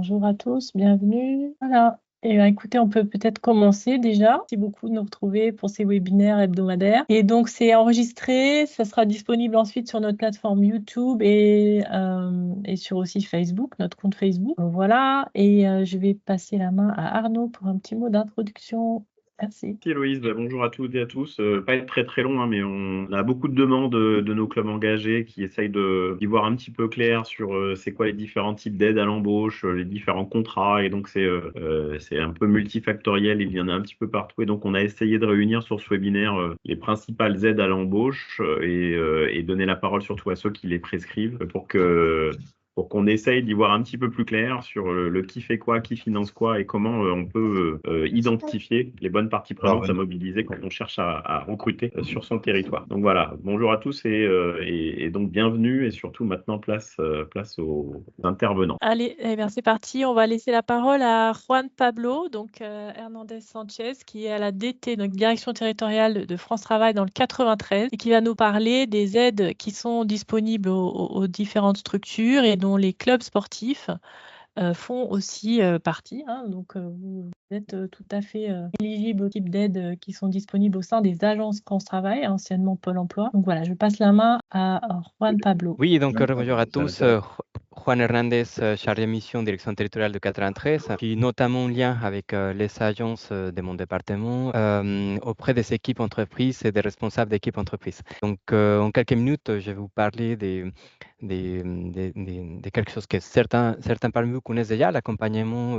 Bonjour à tous, bienvenue. Voilà. Et écoutez, on peut peut-être commencer déjà. Merci beaucoup de nous retrouver pour ces webinaires hebdomadaires. Et donc, c'est enregistré. Ça sera disponible ensuite sur notre plateforme YouTube et sur aussi Facebook, notre compte Facebook. Voilà. Et je vais passer la main à Arnaud pour un petit mot d'introduction. Merci. Merci Héloïse. Bonjour à toutes et à tous. Pas être très très long, hein, mais on a beaucoup de demandes de nos clubs engagés qui essayent d'y voir un petit peu clair sur c'est quoi les différents types d'aides à l'embauche, les différents contrats. Et donc c'est un peu multifactoriel, il y en a un petit peu partout. Et donc on a essayé de réunir sur ce webinaire les principales aides à l'embauche et donner la parole surtout à ceux qui les prescrivent pour qu'on essaye d'y voir un petit peu plus clair sur le qui fait quoi, qui finance quoi et comment on peut identifier les bonnes parties prenantes à mobiliser quand on cherche à recruter sur son territoire. Donc voilà, bonjour à tous et donc bienvenue et surtout maintenant place aux intervenants. Allez, eh bien, c'est parti. On va laisser la parole à Juan Pablo, donc Hernandez Sanchez, qui est à la DT, donc Direction territoriale de France Travail dans le 93, et qui va nous parler des aides qui sont disponibles aux différentes structures et dont les clubs sportifs font aussi partie. Hein. Donc, vous êtes tout à fait éligible au type d'aides qui sont disponibles au sein des agences France Travail, anciennement Pôle emploi. Donc voilà, je passe la main à Juan Pablo. Oui, donc bonjour à tous. Juan Hernandez, chargé de mission direction territoriale de 93, qui notamment en lien avec les agences de mon département auprès des équipes entreprises et des responsables d'équipes entreprises. Donc, en quelques minutes, je vais vous parler de quelque chose que certains parmi vous connaissent déjà, l'accompagnement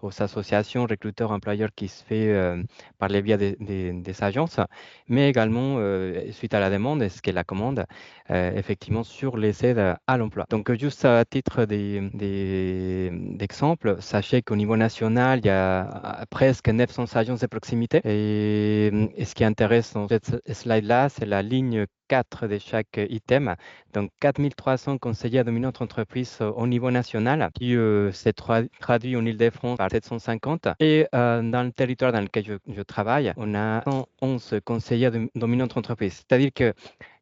aux associations, recruteurs, employeurs qui se fait par les biais des agences, mais également, suite à la demande, ce qu'est la commande, effectivement sur les aides à l'emploi. Donc, juste à titre d'exemple, sachez qu'au niveau national, il y a presque 900 agences de proximité. Et ce qui intéresse dans cette slide-là, c'est la ligne 4 de chaque item. Donc, 4300 conseillers dominantes entreprises au niveau national, qui s'est traduit en Île-de-France par 750. Et dans le territoire dans lequel je travaille, on a 111 conseillers dominantes entreprises. C'est-à-dire que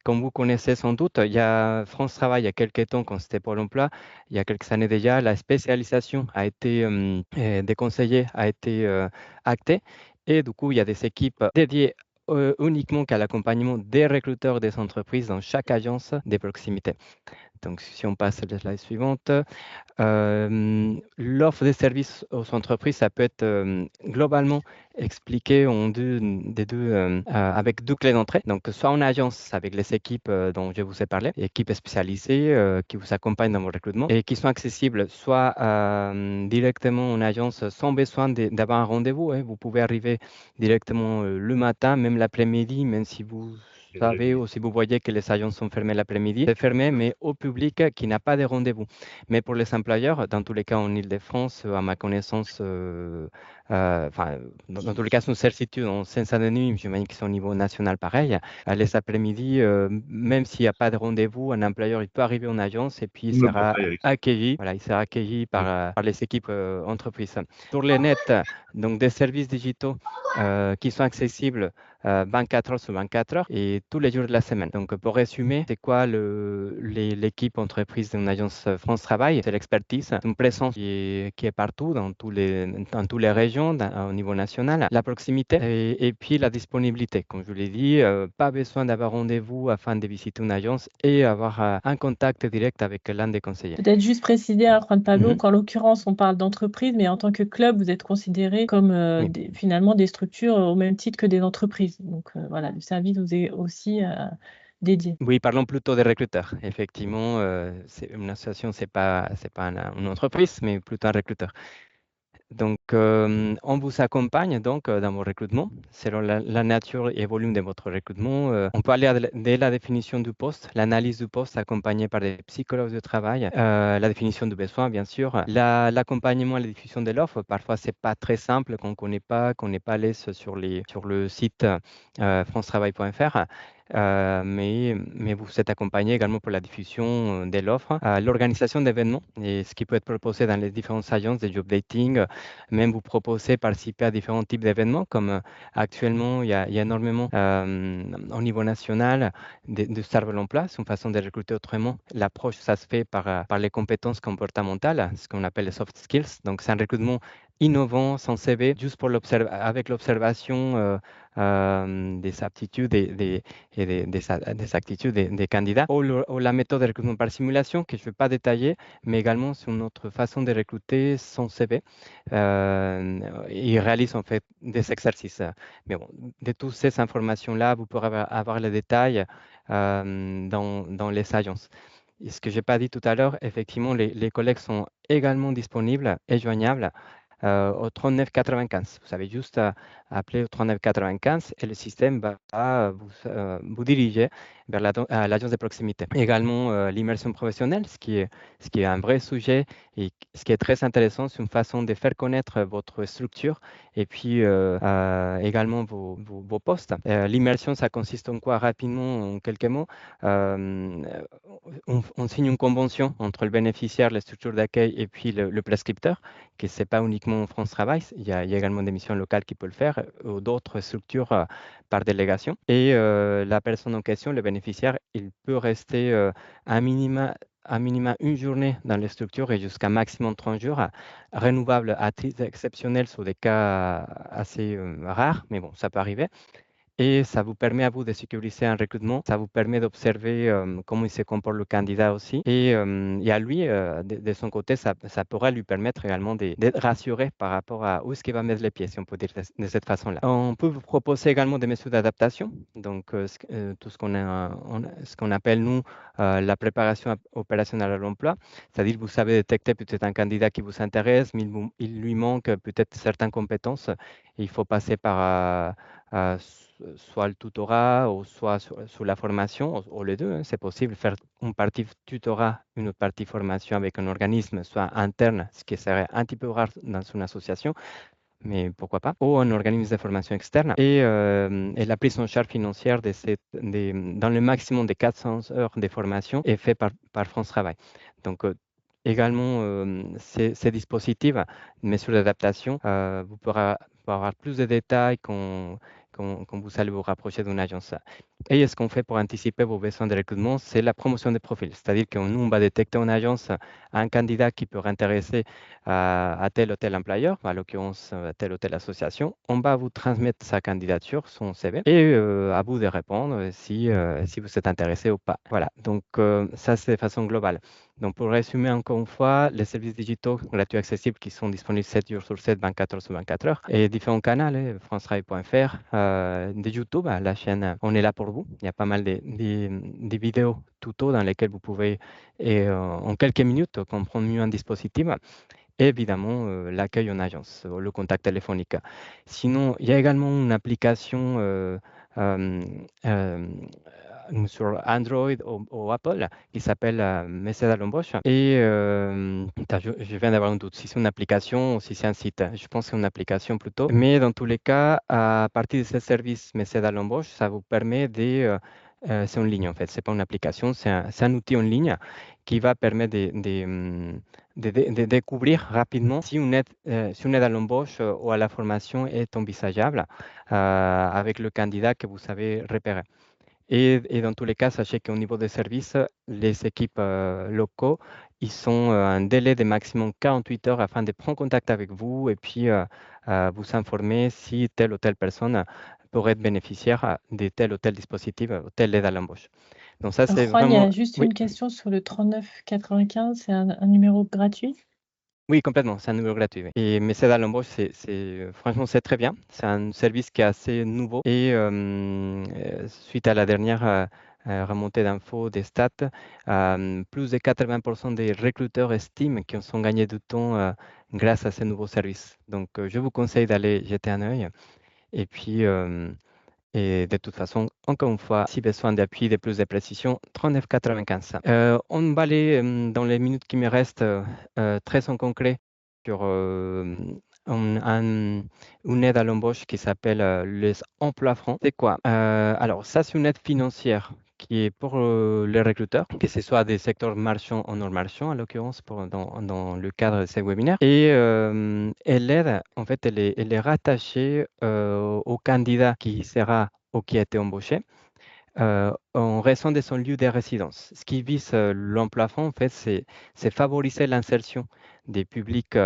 comme vous connaissez sans doute, il y a France Travail, il y a quelques temps, quand c'était Pôle emploi, il y a quelques années déjà, la spécialisation a été des conseillers a été actée. Et du coup, il y a des équipes dédiées uniquement qu'à l'accompagnement des recruteurs des entreprises dans chaque agence de proximité. Donc, si on passe à la slide suivante, l'offre des services aux entreprises, ça peut être globalement expliqué avec deux clés d'entrée. Donc, soit en agence avec les équipes dont je vous ai parlé, équipes spécialisées qui vous accompagnent dans vos recrutements et qui sont accessibles soit directement en agence sans besoin d'avoir un rendez-vous. Hein. Vous pouvez arriver directement le matin, même l'après-midi, même si vous savez ou si vous voyez que les agences sont fermées l'après-midi, c'est fermé, mais au public qui n'a pas de rendez-vous. Mais pour les employeurs, dans tous les cas en Île-de-France, à ma connaissance, dans tous les cas, c'est une certitude en Seine-Saint-Denis, j'imagine que c'est au niveau national pareil. Les après-midi, même s'il n'y a pas de rendez-vous, un employeur il peut arriver en agence et puis il sera accueilli. Voilà, il sera accueilli par les équipes entreprises. Sur les nets, donc des services digitaux qui sont accessibles 24 heures sur 24 heures et tous les jours de la semaine. Donc, pour résumer, c'est quoi l'équipe entreprise d'une agence France Travail? C'est l'expertise, une présence qui est partout, dans toutes les régions, au niveau national, la proximité et puis la disponibilité. Comme je vous l'ai dit, pas besoin d'avoir rendez-vous afin de visiter une agence et avoir un contact direct avec l'un des conseillers. Peut-être juste préciser à Juan Pablo qu'en l'occurrence, on parle d'entreprise, mais en tant que club, vous êtes considéré comme finalement des structures au même titre que des entreprises. Donc voilà, le service vous est aussi dédié. Oui, parlons plutôt des recruteurs. Effectivement, une association, c'est pas une entreprise, mais plutôt un recruteur. Donc, on vous accompagne donc dans vos recrutements selon la nature et volume de votre recrutement. On peut aller dès la définition du poste, l'analyse du poste accompagnée par des psychologues de travail, la définition du besoin, bien sûr, l'accompagnement à la diffusion de l'offre. Parfois, c'est pas très simple qu'on n'est pas à l'aise sur le site francetravail.fr. mais vous êtes accompagné également pour la diffusion de l'offre, l'organisation d'événements et ce qui peut être proposé dans les différentes agences de job dating. Même vous proposez participer à différents types d'événements, comme actuellement, il y a énormément au niveau national de start l'emploi. C'est une façon de recruter autrement. L'approche, ça se fait par les compétences comportementales, ce qu'on appelle les soft skills. Donc, c'est un recrutement innovant, sans CV, juste avec l'observation des aptitudes des actitudes des candidats, ou la méthode de recrutement par simulation, que je ne vais pas détailler, mais également c'est une autre façon de recruter sans CV. Ils réalisent en fait des exercices. Mais bon, de toutes ces informations-là, vous pourrez avoir les détails dans les agences. Et ce que je n'ai pas dit tout à l'heure, effectivement, les collègues sont également disponibles et joignables au 3995. Vous avez juste à appeler au 3995 et le système va vous diriger vers l'agence de proximité. Également, l'immersion professionnelle, ce qui est un vrai sujet et ce qui est très intéressant, c'est une façon de faire connaître votre structure et puis également vos postes. L'immersion, ça consiste en quoi? Rapidement, en quelques mots, on signe une convention entre le bénéficiaire, la structure d'accueil et puis le prescripteur, que ce n'est pas uniquement France Travail, il y a également des missions locales qui peuvent le faire, ou d'autres structures par délégation. Et la personne en question, le bénéficiaire, il peut rester à minima une journée dans les structures et jusqu'à maximum 30 jours, renouvelable à titre exceptionnel sur des cas assez rares, mais bon, ça peut arriver. Et ça vous permet à vous de sécuriser un recrutement, ça vous permet d'observer comment il se comporte le candidat aussi. Et à lui, de son côté, ça pourra lui permettre également d'être rassuré par rapport à où est-ce qu'il va mettre les pieds, si on peut dire de cette façon-là. On peut vous proposer également des mesures d'adaptation, donc tout ce qu'on appelle, nous, la préparation opérationnelle à l'emploi, c'est-à-dire que vous savez détecter peut-être un candidat qui vous intéresse, mais il lui manque peut-être certaines compétences. Il faut passer par soit le tutorat ou soit sur la formation, ou les deux. C'est possible de faire une partie tutorat, une partie formation avec un organisme, soit interne, ce qui serait un petit peu rare dans une association, mais pourquoi pas, ou un organisme de formation externe. Et la prise en charge financière dans le maximum de 400 heures de formation est fait par France Travail. Donc, également, ces dispositifs, mesures d'adaptation, vous pourrez avoir plus de détails quand vous allez vous rapprocher d'une agence. Et ce qu'on fait pour anticiper vos besoins de recrutement, c'est la promotion des profils. C'est-à-dire que nous, on va détecter en agence un candidat qui peut intéresser à tel ou tel employeur, à l'occurrence telle ou telle association. On va vous transmettre sa candidature, son CV, et à vous de répondre si vous êtes intéressé ou pas. Voilà, donc ça, c'est de façon globale. Donc, pour résumer encore une fois, les services digitaux gratuits accessibles qui sont disponibles 7 jours sur 7, 24 heures sur 24 heures, et différents canaux, francetravail.fr, de YouTube, la chaîne On est là pour vous. Il y a pas mal de vidéos tutos dans lesquelles vous pouvez, en quelques minutes, comprendre mieux un dispositif. Et évidemment, l'accueil en agence, le contact téléphonique. Sinon, il y a également une application sur Android ou Apple qui s'appelle Mécède à l'embauche. Et je viens d'avoir un doute si c'est une application ou si c'est un site. Je pense que c'est une application plutôt. Mais dans tous les cas, à partir de ce service Mécède à l'embauche, ça vous permet c'est en ligne en fait, c'est pas une application, c'est un outil en ligne qui va permettre de découvrir rapidement si une aide à l'embauche ou à la formation est envisageable avec le candidat que vous savez repérer. Et dans tous les cas, sachez qu'au niveau des services, les équipes locaux, ils sont un délai de maximum 48 heures afin de prendre contact avec vous et puis vous informer si telle ou telle personne pourrait être bénéficiaire de tel ou tel dispositif, ou telle aide à l'embauche. Donc ça, c'est Juan, il y vraiment... a juste Oui. une question sur le 3995, c'est un numéro gratuit? Oui, complètement, c'est un numéro gratuit. Oui. Et Mécède à l'embauche, franchement, c'est très bien. C'est un service qui est assez nouveau. Et suite à la dernière remontée d'infos des stats, plus de 80% des recruteurs estiment qu'ils ont gagné du temps grâce à ces nouveaux services. Donc, je vous conseille d'aller jeter un œil. Et puis, et de toute façon, encore une fois, si besoin d'appui, de plus de précision, 39,95. On va aller dans les minutes qui me restent très en concret sur une aide à l'embauche qui s'appelle les emplois francs. C'est quoi? Alors, ça, c'est une aide financière qui est pour les recruteurs, que ce soit des secteurs marchands ou non marchands, en l'occurrence, dans le cadre de ces webinaires. Et l'aide, en fait, elle est rattachée au candidat qui sera ou qui a été embauché en raison de son lieu de résidence. Ce qui vise l'emploi franc, en fait, c'est favoriser l'insertion des publics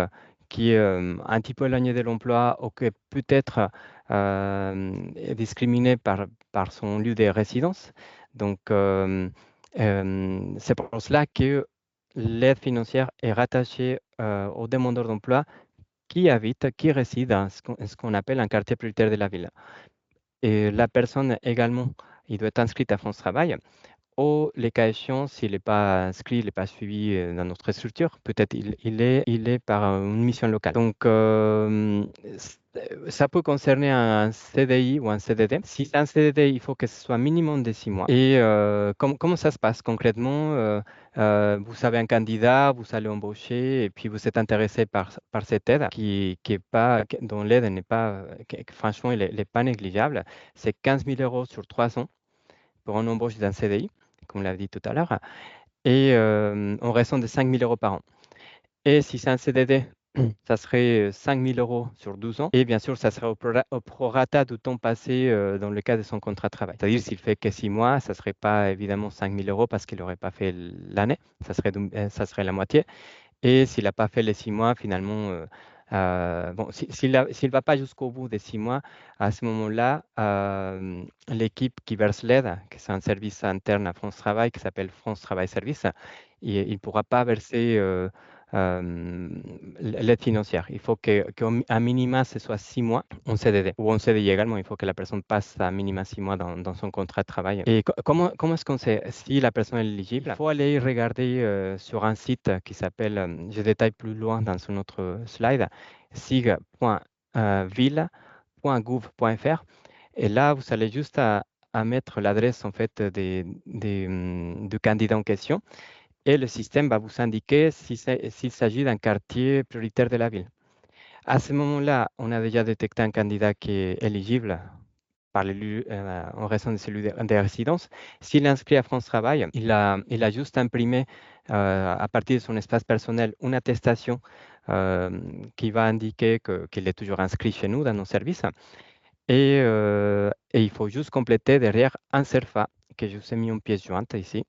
qui est un petit peu éloigné de l'emploi ou qui peut-être est discriminé par son lieu de résidence. Donc, c'est pour cela que l'aide financière est rattachée aux demandeurs d'emploi qui résident dans ce qu'on appelle un quartier prioritaire de la ville. Et la personne également, il doit être inscrit à France Travail. Ou les cas échéants, s'il n'est pas inscrit, il n'est pas suivi dans notre structure, peut-être il est par une mission locale. Donc, ça peut concerner un CDI ou un CDD. Si c'est un CDD, il faut que ce soit minimum de 6 mois. Et comment ça se passe concrètement? Vous avez un candidat, vous allez embaucher et puis vous êtes intéressé par cette aide dont l'aide n'est pas, franchement, elle n'est pas négligeable. C'est 15 000 € sur 3 ans pour un embauche d'un CDI, comme on l'a dit tout à l'heure, et en raison de 5 000 € par an. Et si c'est un CDD, ça serait 5 000 € sur 12 ans. Et bien sûr, ça serait au prorata du temps passé dans le cas de son contrat de travail. C'est-à-dire, s'il fait que 6 mois, ça ne serait pas évidemment 5 000 € parce qu'il n'aurait pas fait l'année. Ça serait la moitié. Et s'il n'a pas fait les 6 mois, finalement, bon, s'il ne va pas jusqu'au bout des 6 mois, à ce moment-là, l'équipe qui verse l'aide, qui c'est un service interne à France Travail qui s'appelle France Travail Service, il ne pourra pas verser l'aide financière. Il faut qu'à minima, ce soit 6 mois en CDD ou en CDI également. Il faut que la personne passe à minima 6 mois dans son contrat de travail. Et comment est-ce qu'on sait si la personne est éligible? Il faut aller regarder sur un site qui s'appelle, je détaille plus loin dans un autre slide, sig.ville.gouv.fr. Et là, vous allez juste à mettre l'adresse en fait du candidat en question. Et le système va vous indiquer s'il s'agit d'un quartier prioritaire de la ville. À ce moment-là, on a déjà détecté un candidat qui est éligible en raison de celui de résidence. S'il est inscrit à France Travail, il a juste imprimé à partir de son espace personnel une attestation qui va indiquer qu'il est toujours inscrit chez nous dans nos services. Et il faut juste compléter derrière un CERFA que je vous ai mis en pièce jointe ici.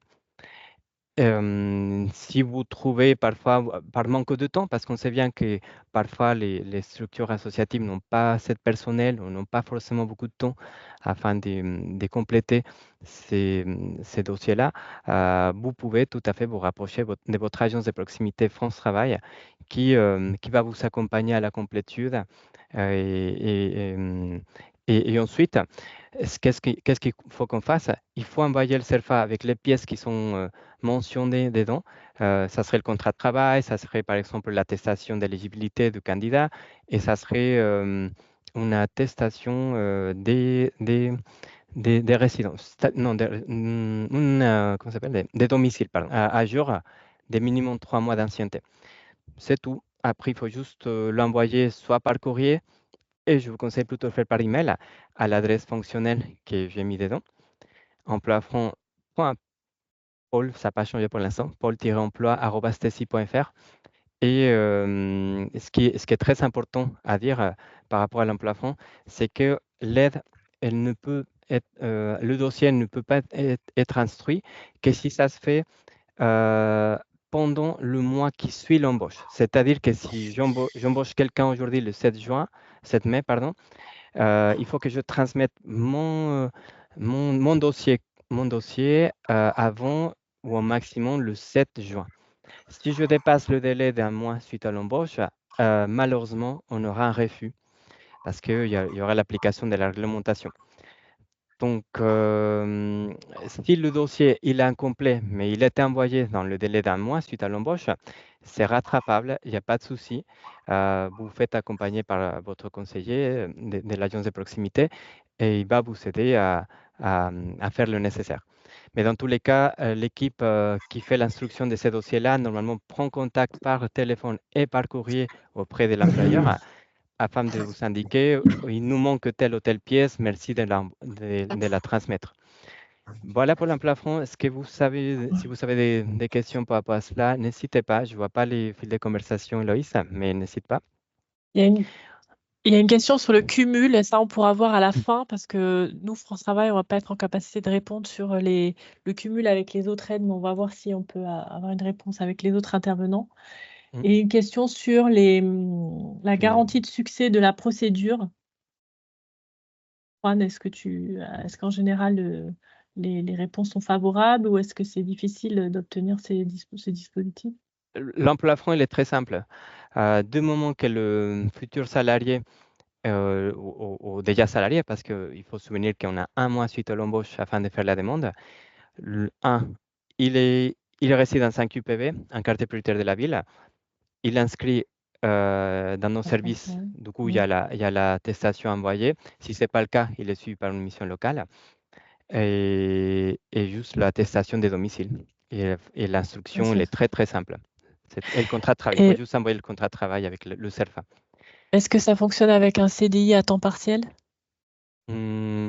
Si vous trouvez parfois, par manque de temps, parce qu'on sait bien que parfois les structures associatives n'ont pas assez de personnel ou n'ont pas forcément beaucoup de temps afin de compléter ces dossiers-là, vous pouvez tout à fait vous rapprocher de votre agence de proximité France Travail qui va vous accompagner à la complétude. Et ensuite, qu'est-ce qu'il faut qu'on fasse? Il faut envoyer le CERFA avec les pièces qui sont mentionnées dedans. Ça serait le contrat de travail, ça serait par exemple l'attestation d'éligibilité du candidat et ça serait une attestation des résidences, non, comment ça s'appelle? Des domiciles, pardon, à jour, des minimum 3 mois d'ancienneté. C'est tout. Après, il faut juste l'envoyer soit par courrier, et je vous conseille plutôt de le faire par email à l'adresse fonctionnelle que j'ai mis dedans, emploifront.paul, ça n'a pas changé pour l'instant, paul-emploi@stesi.fr. Et ce qui est très important à dire par rapport à l'emploi franc, c'est que l'aide, elle ne peut être, le dossier ne peut pas être instruit que si ça se fait pendant le mois qui suit l'embauche. C'est-à-dire que si j'embauche quelqu'un aujourd'hui le 7 mai, pardon, il faut que je transmette mon dossier avant ou au maximum le 7 juin. Si je dépasse le délai d'un mois suite à l'embauche, malheureusement, on aura un refus parce qu'il y aura l'application de la réglementation. Donc, si le dossier il est incomplet, mais il est envoyé dans le délai d'un mois suite à l'embauche, c'est rattrapable, il n'y a pas de souci. Vous faites accompagner par votre conseiller de l'agence de proximité et il va vous aider à faire le nécessaire. Mais dans tous les cas, l'équipe qui fait l'instruction de ces dossiers-là, normalement, prend contact par téléphone et par courrier auprès de l'employeur afin de vous indiquer, il nous manque telle ou telle pièce, merci de la transmettre. Voilà pour l'emplafond. Est-ce que vous savez, si vous avez des questions par rapport à cela, n'hésitez pas. Je ne vois pas les fils de conversation, Loïs, mais n'hésite pas. Il y a une, il y a une question sur le cumul, et ça on pourra voir à la fin parce que nous, France Travail, on va pas être en capacité de répondre sur le cumul avec les autres aides, mais on va voir si on peut avoir une réponse avec les autres intervenants. Mm. Et une question sur la garantie de succès de la procédure. Juan, est-ce qu'en général les réponses sont favorables ou est-ce que c'est difficile d'obtenir ces dispositifs? L'emplafond, il est très simple. Du moment que le futur salarié ou déjà salarié, parce qu'il faut se souvenir qu'on a un mois suite à l'embauche afin de faire la demande. Il réside dans 5 UPV, un quartier prioritaire de la ville. Il inscrit dans nos services. Ouais. Du coup, il y a l'attestation envoyée. Si ce n'est pas le cas, il est suivi par une mission locale. Et juste l'attestation des domiciles. Et l'instruction, elle est très, très simple. Et le contrat de travail. Il faut juste envoyer le contrat de travail avec le CERFA. Est-ce que ça fonctionne avec un CDI à temps partiel?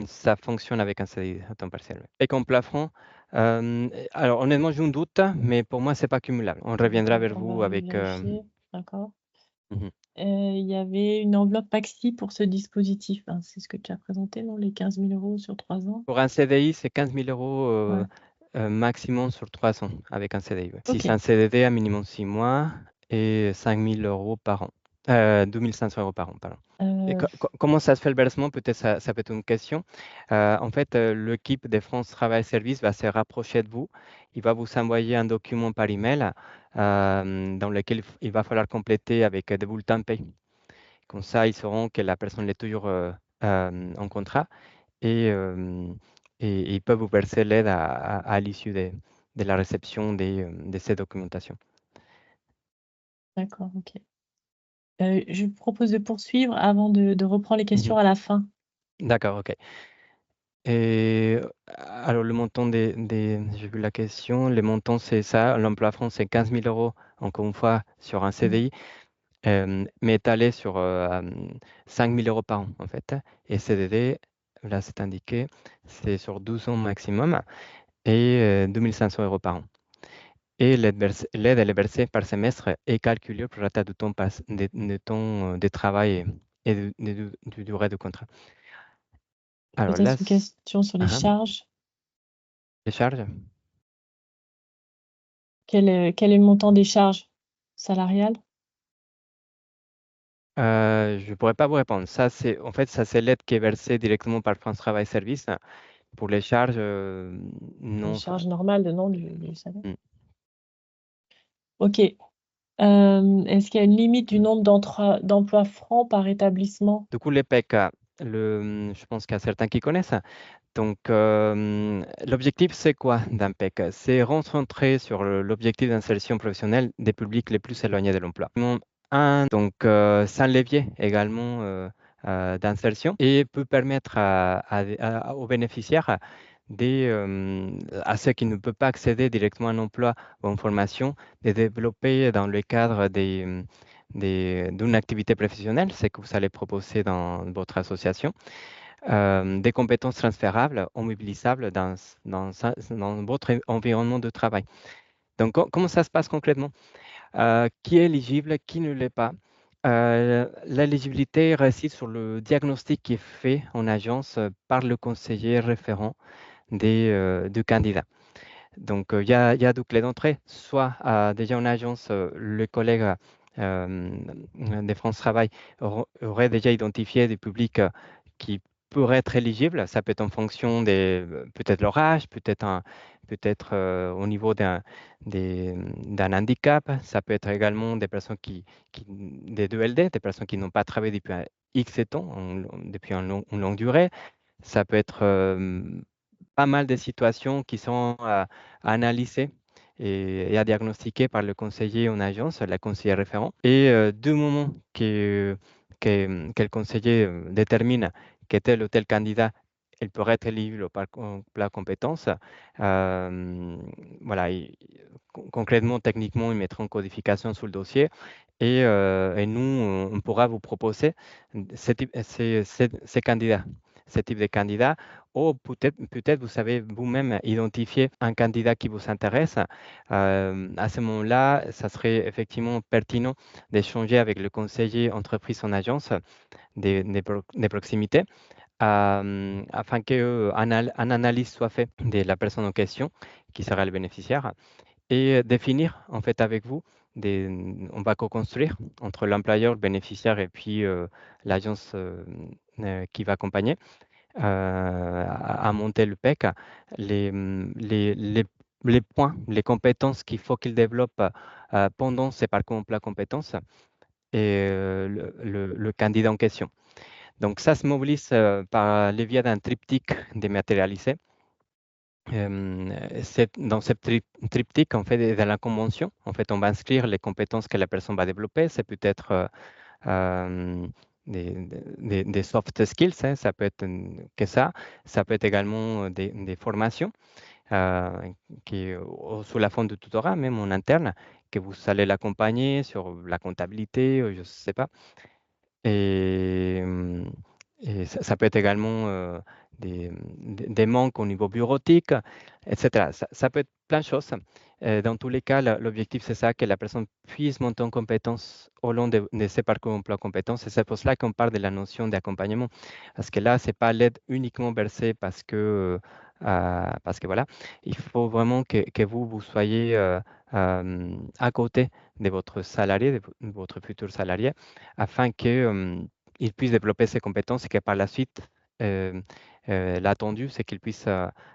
Ça fonctionne avec un CDI à temps partiel. Oui. Et comme plafond, alors honnêtement, j'ai un doute, mais pour moi, ce n'est pas cumulable. On reviendra vers vous avec. D'accord. Mhm. Il y avait une enveloppe Maxi pour ce dispositif. Hein, c'est ce que tu as présenté, non? Les 15 000 euros sur 3 ans. Pour un CDI, c'est 15 000 euros Ouais. maximum sur 3 ans avec un CDI. Ouais. Si Ok. c'est un CDD, à minimum 6 mois et 5 000 euros par an. 2 500 euros par an, pardon. Et comment ça se fait le versement? Peut-être ça peut être une question. En fait, l'équipe de France Travail Service va se rapprocher de vous. Il va vous envoyer un document par email dans lequel il va falloir compléter avec des bulletins de paie. Comme ça, ils sauront que la personne est toujours en contrat et, ils peuvent vous verser l'aide à l'issue de la réception de ces documentations. D'accord, ok. Je vous propose de poursuivre avant de reprendre les questions Mhm. à la fin. D'accord, ok. Et alors, le montant j'ai vu la question, le montant c'est ça, l'emplafond c'est 15 000 euros, encore une fois, sur un CDI, mais étalé sur 5 000 euros par an, en fait. Et CDD, là c'est indiqué, c'est sur 12 ans maximum et 2 500 euros par an. Et l'aide, elle est versée par semestre et calculée pour rata du temps, de travail et de durée de contrat. Alors là, Peut-être une question sur les charges. les charges. Quel est le montant des charges salariales? Je ne pourrais pas vous répondre. Ça, c'est l'aide qui est versée directement par France Travail Service. Pour les charges, non. Les charges normales, non, du salaire. Mm. Ok. Est-ce qu'il y a une limite du nombre d'emplois francs par établissement? Du coup, les PEC, je pense qu'il y a certains qui connaissent. Donc, l'objectif, c'est quoi d'un PEC? C'est recentrer sur l'objectif d'insertion professionnelle des publics les plus éloignés de l'emploi. Donc, c'est un levier également d'insertion et peut permettre aux bénéficiaires, à ceux qui ne peuvent pas accéder directement à un emploi ou à une formation, de développer dans le cadre d'une activité professionnelle, ce que vous allez proposer dans votre association, des compétences transférables ou mobilisables dans votre environnement de travail. Donc, comment ça se passe concrètement? Qui est éligible, qui ne l'est pas? L'éligibilité réside sur le diagnostic qui est fait en agence par le conseiller référent du candidat. Donc, il y a deux clés d'entrée. Soit déjà en agence, le collègue de France Travail aurait déjà identifié des publics qui pourraient être éligibles. Ça peut être en fonction peut-être leur âge, peut-être au niveau d'un handicap. Ça peut être également des personnes des 2LD, des personnes qui n'ont pas travaillé depuis un X temps, depuis une longue durée. Ça peut être pas mal de situations qui sont à analyser et à diagnostiquer par le conseiller en agence, la conseillère référent. Et du moment que le conseiller détermine que tel ou tel candidat il pourrait être éligible au plat compétences. Voilà, concrètement, techniquement, ils mettront codification sur le dossier et nous, on pourra vous proposer ces candidats, ce type de candidats. Ou peut-être vous savez vous-même identifier un candidat qui vous intéresse. À ce moment-là, ça serait effectivement pertinent d'échanger avec le conseiller entreprise en agence des proximités afin qu'une analyse soit faite de la personne en question, qui sera le bénéficiaire, et définir en fait avec vous, on va co-construire entre l'employeur, le bénéficiaire et puis l'agence qui va accompagner à monter le PEC, les, les, les, les points, les compétences qu'il faut qu'il développe pendant ses parcours emploi compétences et le candidat en question. Donc ça se mobilise par le biais d'un triptyque dématérialisé. Dans ce triptyque, en fait, dans la convention, en fait, on va inscrire les compétences que la personne va développer. C'est peut-être des soft skills, hein, ça peut être que ça peut être également des formations sous la forme de tutorat, même en interne, que vous allez l'accompagner sur la comptabilité, je ne sais pas. Et, ça peut être également des manques au niveau bureautique, etc. Ça peut être plein de choses. Dans tous les cas, l'objectif, c'est ça, que la personne puisse monter en compétences au long de ses parcours emploi compétences. Et c'est pour cela qu'on parle de la notion d'accompagnement. Parce que là, ce n'est pas l'aide uniquement versée parce que voilà, il faut vraiment que vous soyez à côté de votre salarié, de votre futur salarié, afin qu'il puisse développer ses compétences et que par la suite, l'attendu, c'est qu'il puisse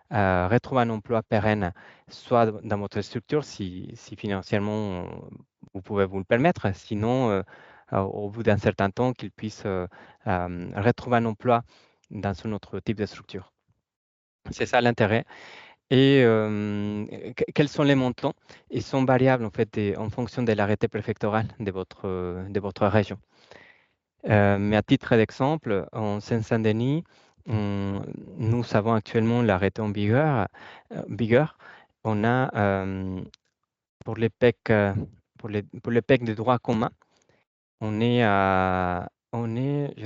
retrouver un emploi pérenne, soit dans votre structure, si financièrement vous pouvez vous le permettre, sinon au bout d'un certain temps, qu'il puisse retrouver un emploi dans un autre type de structure. C'est ça l'intérêt. Et quels sont les montants? Ils sont variables en fait en fonction de l'arrêté préfectoral de votre région. Mais à titre d'exemple, en Seine-Saint-Denis, nous avons actuellement l'arrêté en vigueur. On a pour les PEC, pour les PEC de droit commun, je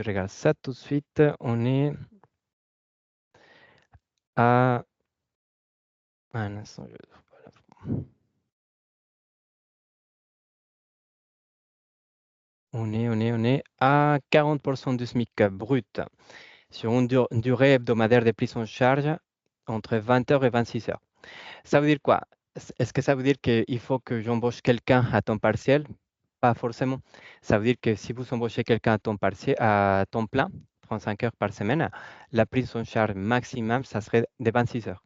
regarde ça tout de suite, on est à un instant, on est à 40% du SMIC brut sur une durée hebdomadaire de prise en charge entre 20 heures et 26 heures. Ça veut dire quoi? Est-ce que ça veut dire qu'il faut que j'embauche quelqu'un à temps partiel? Pas forcément. Ça veut dire que si vous embauchez quelqu'un à temps plein, 35 heures par semaine, la prise en charge maximum, ça serait de 26 heures.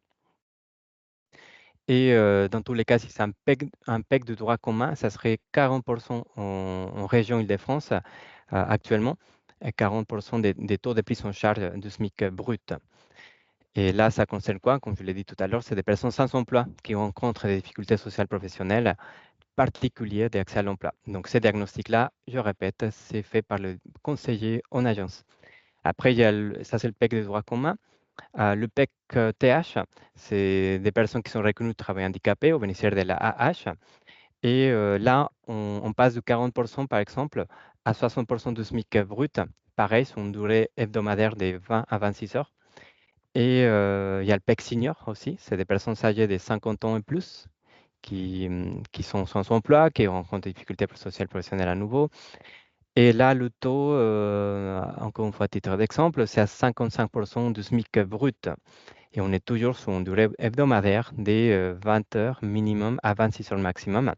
Et dans tous les cas, si c'est un PEC de droit commun, ça serait 40% en région Île-de-France actuellement, et 40% des taux de prise en charge du SMIC brut. Et là, ça concerne quoi? Comme je l'ai dit tout à l'heure, c'est des personnes sans emploi qui rencontrent des difficultés sociales professionnelles particulières d'accès à l'emploi. Donc, ces diagnostics-là, je répète, c'est fait par le conseiller en agence. Après, ça, c'est le PEC de droit commun. Le PEC TH, c'est des personnes qui sont reconnues travailleurs handicapés au bénéficiaire de la AH. Et là, on passe de 40%, par exemple, à 60% du SMIC brut. Pareil, sur une durée hebdomadaire de 20 à 26 heures. Et il y a le PEC senior aussi, c'est des personnes âgées de 50 ans et plus qui sont sans emploi, qui rencontrent des difficultés sociales professionnelles à nouveau. Et là, le taux, encore une fois à titre d'exemple, c'est à 55% du SMIC brut. Et on est toujours sur une durée hebdomadaire de 20 heures minimum à 26 heures maximum.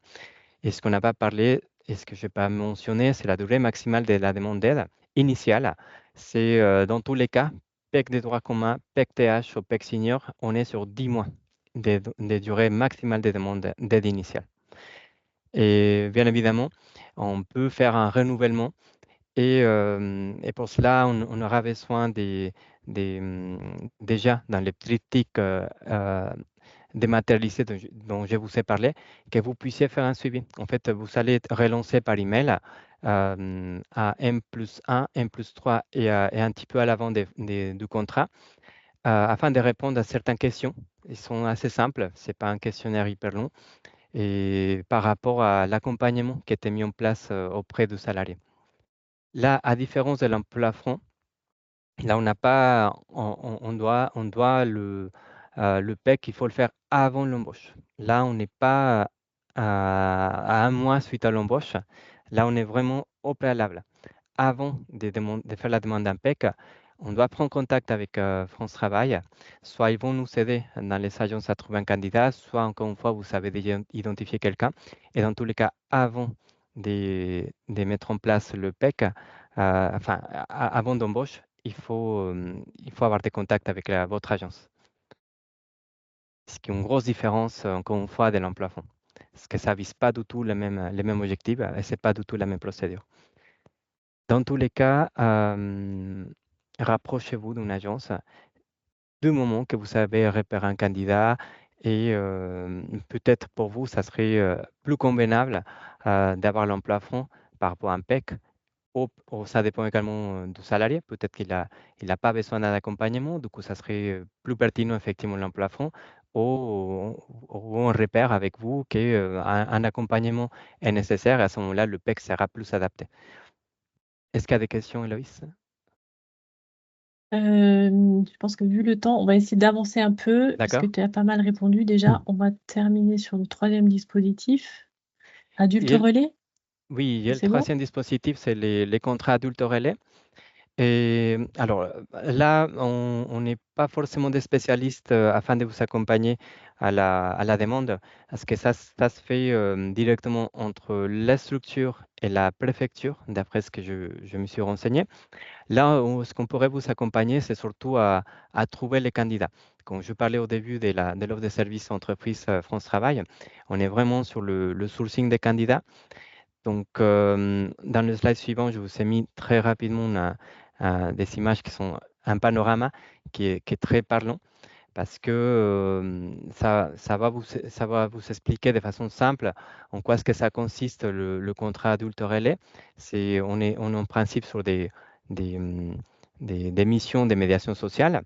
Et ce qu'on n'a pas parlé, et ce que je n'ai pas mentionné, c'est la durée maximale de la demande d'aide initiale. C'est dans tous les cas, PEC de droit commun, PEC TH ou PEC senior, on est sur 10 mois de durée maximale de demande d'aide initiale. Et bien évidemment, on peut faire un renouvellement et pour cela, on aura besoin déjà dans les triptyques dématérialisés dont je vous ai parlé, que vous puissiez faire un suivi. En fait, vous allez être relancé par email à M+1, M+3 et un petit peu à l'avant du contrat afin de répondre à certaines questions. Ils sont assez simples, ce n'est pas un questionnaire hyper long, et par rapport à l'accompagnement qui était mis en place auprès du salarié. Là, à différence de l'emploi franc, là, on n'a pas, on doit le PEC, il faut le faire avant l'embauche. Là, on n'est pas à un mois suite à l'embauche. Là, on est vraiment au préalable. Avant de faire la demande d'un PEC, on doit prendre contact avec France Travail. Soit ils vont nous aider dans les agences à trouver un candidat, soit encore une fois, vous savez déjà identifier quelqu'un. Et dans tous les cas, avant de mettre en place le PEC, enfin, avant d'embauche, il faut avoir des contacts avec votre agence. Ce qui est une grosse différence, encore une fois, de l'emploi fonds. Parce que ça ne vise pas du tout les mêmes objectifs et ce n'est pas du tout la même procédure. Dans tous les cas, rapprochez-vous d'une agence du moment que vous avez repéré un candidat et peut-être pour vous, ça serait plus convenable d'avoir l'emploi franc par rapport à un PEC. Ou ça dépend également du salarié. Peut-être qu'il n'a pas besoin d'un accompagnement. Du coup, ça serait plus pertinent effectivement l'emploi franc ou on repère avec vous qu'un accompagnement est nécessaire et à ce moment-là, le PEC sera plus adapté. Est-ce qu'il y a des questions, Héloïse? Je pense que vu le temps, on va essayer d'avancer un peu, parce que D'accord. tu as pas mal répondu déjà. On va terminer sur le troisième dispositif, adulte Et relais, oui, et le c'est bon? troisième dispositif, c'est les contrats adultes relais. Et alors là, on n'est pas forcément des spécialistes afin de vous accompagner à la demande, parce que ça se fait directement entre la structure et la préfecture, d'après ce que je me suis renseigné. Là, ce qu'on pourrait vous accompagner, c'est surtout à trouver les candidats. Comme je parlais au début de l'offre de services entreprise France Travail, on est vraiment sur le sourcing des candidats. Donc, dans le slide suivant, je vous ai mis très rapidement des images qui sont un panorama qui est très parlant parce que ça va vous expliquer de façon simple en quoi est-ce que ça consiste le contrat adulte relais. On est en principe sur des, hum, des missions de médiation sociale.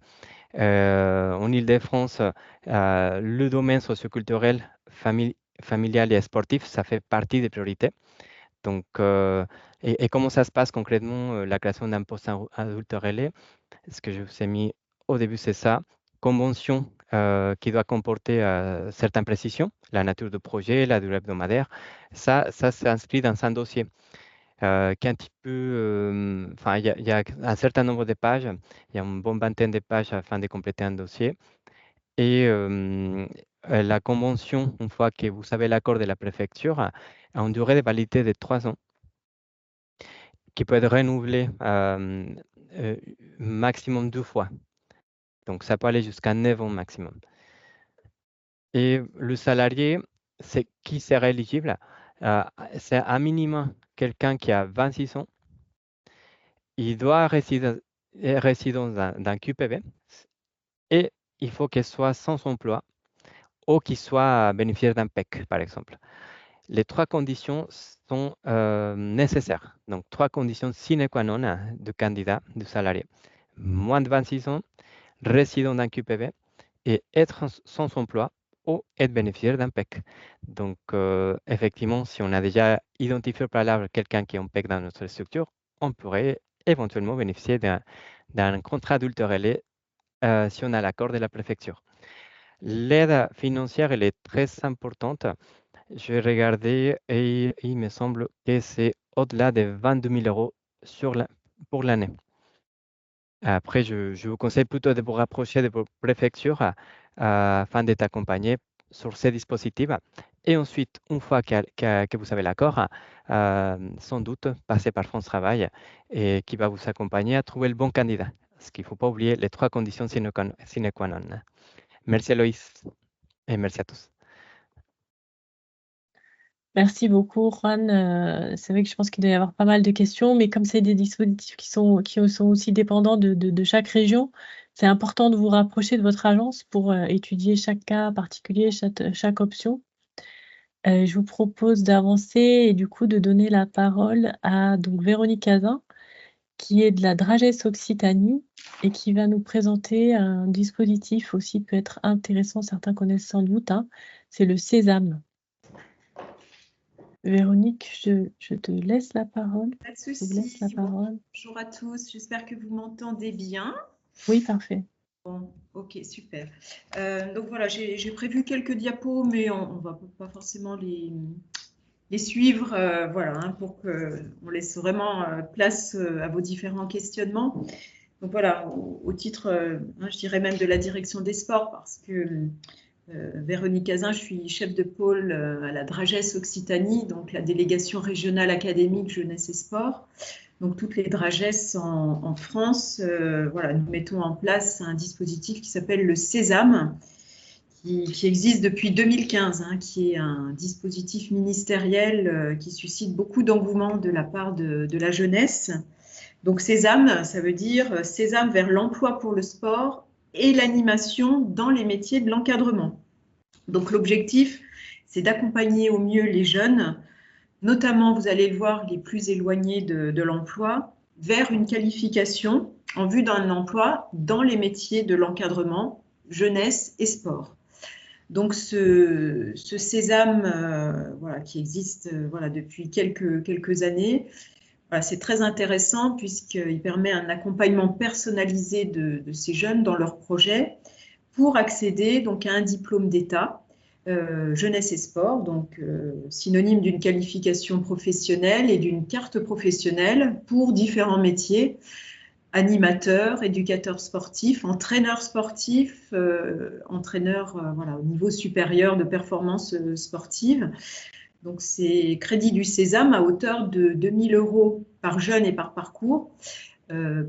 En Île-de-France, le domaine socioculturel, familial et sportif, ça fait partie des priorités. Donc, et comment ça se passe concrètement, la création d'un poste adulte relais? Ce que je vous ai mis au début, c'est ça. Convention qui doit comporter certaines précisions, la nature du projet, la durée hebdomadaire. Ça s'inscrit dans un dossier qui est un petit peu, enfin, il y a un certain nombre de pages, il y a une bonne vingtaine de pages afin de compléter un dossier. Et la convention, une fois que vous avez l'accord de la préfecture, a une durée de validité de 3 ans qui peut être renouvelé maximum 2 fois. Donc, ça peut aller jusqu'à 9 ans maximum. Et le salarié, c'est qui serait éligible? C'est un minimum quelqu'un qui a 26 ans. Il doit résider dans QPV et il faut qu'il soit sans emploi ou qu'il soit bénéficiaire d'un PEC, par exemple. Les 3 conditions sont nécessaires. Donc, 3 conditions sine qua non du candidat, du salarié. Moins de 26 ans, résident d'un QPV et être sans emploi ou être bénéficiaire d'un PEC. Donc, effectivement, si on a déjà identifié au préalable quelqu'un qui est en PEC dans notre structure, on pourrait éventuellement bénéficier d'un contrat adulte relais si on a l'accord de la préfecture. L'aide financière, elle est très importante. Je vais regarder et il me semble que c'est au-delà de 22 000 euros pour l'année. Après, je vous conseille plutôt de vous rapprocher de vos préfectures afin d'être accompagné sur ces dispositifs. Et ensuite, une fois que vous avez l'accord, sans doute passer par France Travail et qui va vous accompagner à trouver le bon candidat. Parce qu'il ne faut pas oublier les 3 conditions sine qua non. Merci Aloïs et merci à tous. Merci beaucoup, Juan. C'est vrai que je pense qu'il doit y avoir pas mal de questions, mais comme c'est des dispositifs qui sont aussi dépendants de chaque région, c'est important de vous rapprocher de votre agence pour étudier chaque cas particulier, chaque option. Je vous propose d'avancer et du coup de donner la parole à donc Véronique Cazin, qui est de la Dragès Occitanie et qui va nous présenter un dispositif aussi qui peut être intéressant, certains connaissent sans doute, hein, c'est le Sésame. Véronique, je te laisse la parole. Pas de Je vous laisse la souci. parole. Bonjour à tous, j'espère que vous m'entendez bien. Oui, parfait. Bon, ok, super. Donc voilà, j'ai prévu quelques diapos, mais on ne va pas forcément les suivre, voilà, hein, pour qu'on laisse vraiment place à vos différents questionnements. Donc voilà, au titre, hein, je dirais même de la direction des sports, parce que Véronique Cazin, je suis chef de pôle à la Dragès Occitanie, donc la délégation régionale académique jeunesse et sport. Donc toutes les Dragès en France, voilà, nous mettons en place un dispositif qui s'appelle le Sésame, qui existe depuis 2015, hein, qui est un dispositif ministériel qui suscite beaucoup d'engouement de la part de la jeunesse. Donc Sésame, ça veut dire Sésame vers l'emploi pour le sport et l'animation dans les métiers de l'encadrement. Donc l'objectif, c'est d'accompagner au mieux les jeunes, notamment, vous allez le voir, les plus éloignés de l'emploi, vers une qualification en vue d'un emploi dans les métiers de l'encadrement, jeunesse et sport. Donc ce Sésame voilà, qui existe voilà, depuis quelques années, voilà, c'est très intéressant puisqu'il permet un accompagnement personnalisé de ces jeunes dans leurs projets pour accéder donc, à un diplôme d'État, jeunesse et sport, donc synonyme d'une qualification professionnelle et d'une carte professionnelle pour différents métiers, animateur, éducateur sportif, entraîneur sportif, entraîneur voilà, au niveau supérieur de performance sportive. Donc, c'est crédit du Sésame à hauteur de 2 000 € par jeune et par parcours,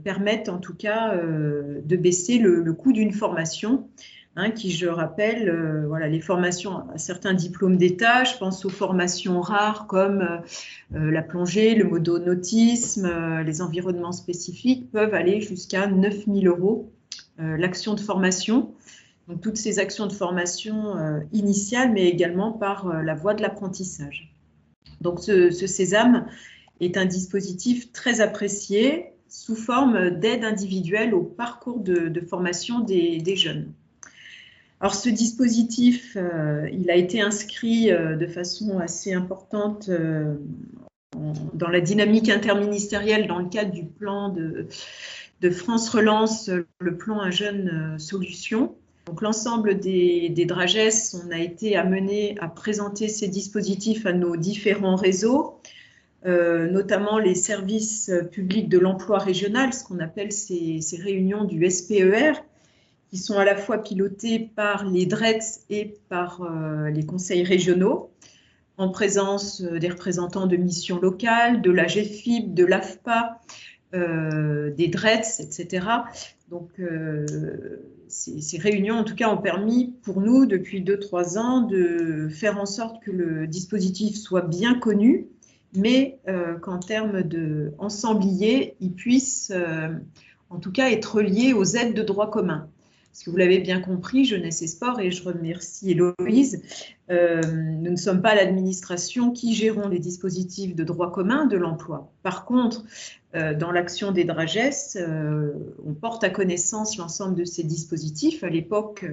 permettent en tout cas de baisser le coût d'une formation, hein, qui, je rappelle, voilà, les formations à certains diplômes d'État, je pense aux formations rares comme la plongée, le mononautisme, les environnements spécifiques peuvent aller jusqu'à 9 000 € l'action de formation. Donc, toutes ces actions de formation initiales, mais également par la voie de l'apprentissage. Donc, ce Sésame est un dispositif très apprécié sous forme d'aide individuelle au parcours de formation des jeunes. Alors, ce dispositif, il a été inscrit de façon assez importante dans la dynamique interministérielle dans le cadre du plan de France Relance, le plan Un Jeune Solution. Donc, l'ensemble des Dragès, on a été amené à présenter ces dispositifs à nos différents réseaux, notamment les services publics de l'emploi régional, ce qu'on appelle ces réunions du SPER, qui sont à la fois pilotés par les DRETS et par les conseils régionaux, en présence des représentants de missions locales, de la GFIP, de l'AFPA, des DRETS, etc. Donc, ces réunions, en tout cas, ont permis pour nous, depuis 2-3 ans, de faire en sorte que le dispositif soit bien connu, mais qu'en termes d'ensemblier, il puisse, en tout cas, être lié aux aides de droit commun. Parce que vous l'avez bien compris, Jeunesse et Sport, et je remercie Héloïse, nous ne sommes pas l'administration qui gérons les dispositifs de droit commun de l'emploi. Par contre, dans l'action des Dragès, on porte à connaissance l'ensemble de ces dispositifs. À l'époque,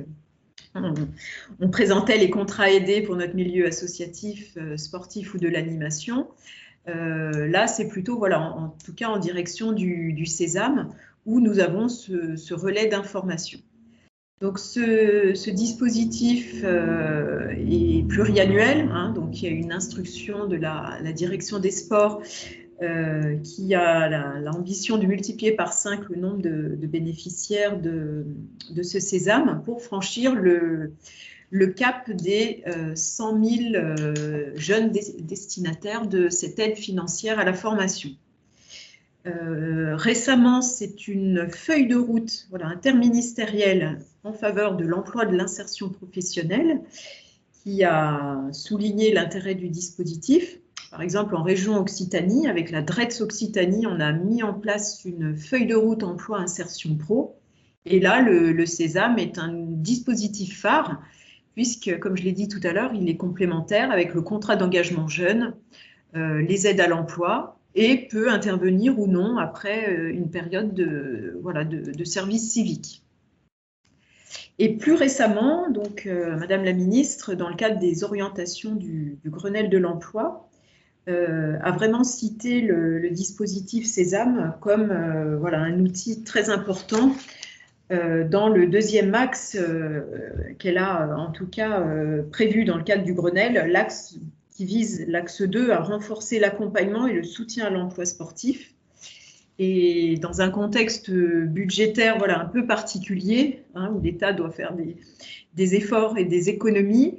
on présentait les contrats aidés pour notre milieu associatif, sportif ou de l'animation. Là, c'est plutôt, voilà, en tout cas en direction du Sésame, où nous avons ce relais d'information. Donc, ce dispositif est pluriannuel, hein, donc il y a une instruction de la direction des sports qui a l'ambition de multiplier par 5 le nombre de bénéficiaires de ce Sésame pour franchir le cap des 100 000 jeunes destinataires de cette aide financière à la formation. Récemment, c'est une feuille de route, voilà, interministérielle en faveur de l'emploi de l'insertion professionnelle qui a souligné l'intérêt du dispositif. Par exemple, en région Occitanie, avec la DRETS Occitanie, on a mis en place une feuille de route emploi insertion pro. Et là, le Sésame est un dispositif phare, puisque, comme je l'ai dit tout à l'heure, il est complémentaire avec le contrat d'engagement jeune, les aides à l'emploi et peut intervenir ou non après une période de service civique. Et plus récemment, donc, Madame la Ministre, dans le cadre des orientations du Grenelle de l'emploi, a vraiment cité le dispositif Sésame comme un outil très important dans le deuxième axe qu'elle a en tout cas prévu dans le cadre du Grenelle, l'axe qui vise l'axe 2 à renforcer l'accompagnement et le soutien à l'emploi sportif. Et dans un contexte budgétaire un peu particulier, où l'État doit faire des efforts et des économies,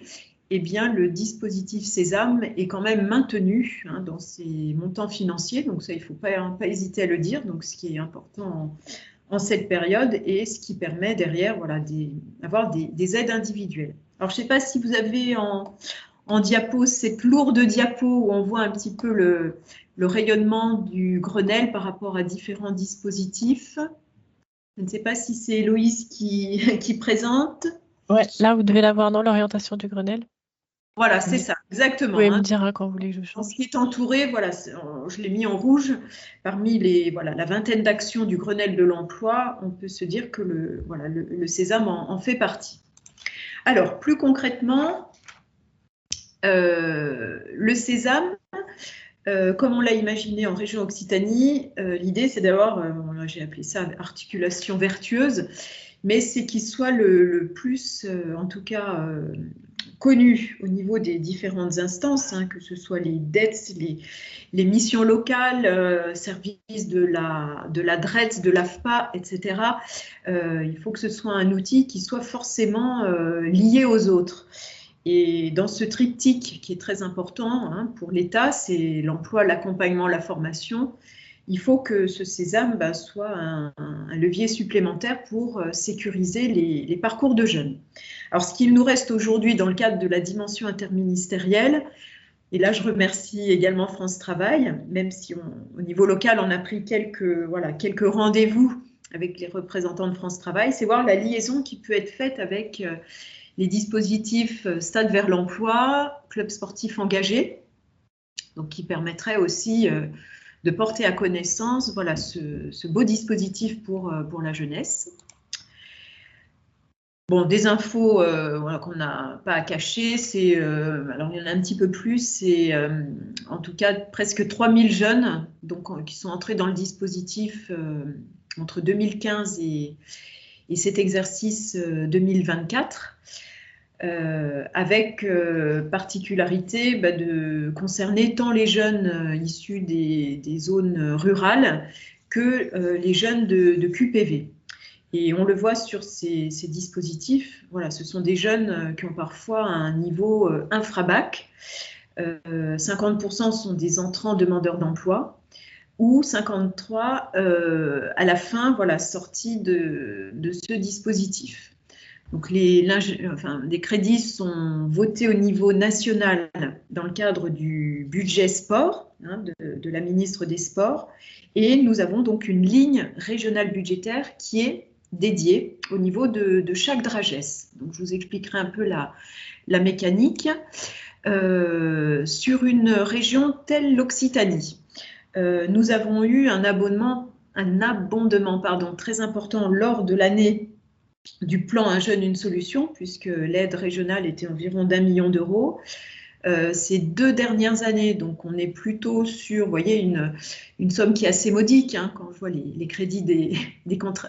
eh bien, le dispositif Sésame est quand même maintenu dans ses montants financiers. Donc ça, il ne faut pas hésiter à le dire. Donc, ce qui est important en cette période et ce qui permet derrière d'avoir des aides individuelles. Alors, je ne sais pas si vous avez en diapo cette lourde diapo où on voit un petit peu le rayonnement du Grenelle par rapport à différents dispositifs. Je ne sais pas si c'est Héloïse qui présente. Ouais, là, vous devez l'avoir dans l'orientation du Grenelle. Voilà, c'est ça, exactement. Vous pouvez me dire quand vous voulez que je change. Ce qui est entouré, je l'ai mis en rouge, parmi la vingtaine d'actions du Grenelle de l'emploi, on peut se dire que le Sésame en fait partie. Alors, plus concrètement, le Sésame, comme on l'a imaginé en région Occitanie, l'idée c'est d'avoir, j'ai appelé ça articulation vertueuse, mais c'est qu'il soit le plus, en tout cas, connu au niveau des différentes instances, que ce soit les DETS, les missions locales, services de la DRETS, de l'AFPA, etc. Il faut que ce soit un outil qui soit forcément lié aux autres. Et dans ce triptyque qui est très important pour l'État, c'est l'emploi, l'accompagnement, la formation. Il faut que ce Sésame soit un levier supplémentaire pour sécuriser les parcours de jeunes. Alors, ce qu'il nous reste aujourd'hui dans le cadre de la dimension interministérielle, et là, je remercie également France Travail, même si au niveau local, on a pris quelques rendez-vous avec les représentants de France Travail, c'est voir la liaison qui peut être faite avec les dispositifs Stade vers l'emploi, club sportif engagé, donc qui permettrait aussi de porter à connaissance ce beau dispositif pour la jeunesse. Bon, des infos qu'on n'a pas à cacher, alors il y en a un petit peu plus, c'est en tout cas presque 3000 jeunes qui sont entrés dans le dispositif entre 2015 et cet exercice 2024. Avec particularité de concerner tant les jeunes issus des zones rurales que les jeunes de QPV. Et on le voit sur ces dispositifs, ce sont des jeunes qui ont parfois un niveau infra-bac, 50% sont des entrants demandeurs d'emploi, ou 53 à la fin, sortie de ce dispositif. Donc les crédits sont votés au niveau national dans le cadre du budget sport de la ministre des Sports, et nous avons donc une ligne régionale budgétaire qui est dédiée au niveau de chaque DRAGES. Donc je vous expliquerai un peu la mécanique. Sur une région telle l'Occitanie, nous avons eu un abondement très important lors de l'année du plan Un jeune, une solution, puisque l'aide régionale était environ d'1 million d'euros. Ces 2 dernières années, donc on est plutôt sur, vous voyez, une somme qui est assez modique, quand je vois les crédits des contrats,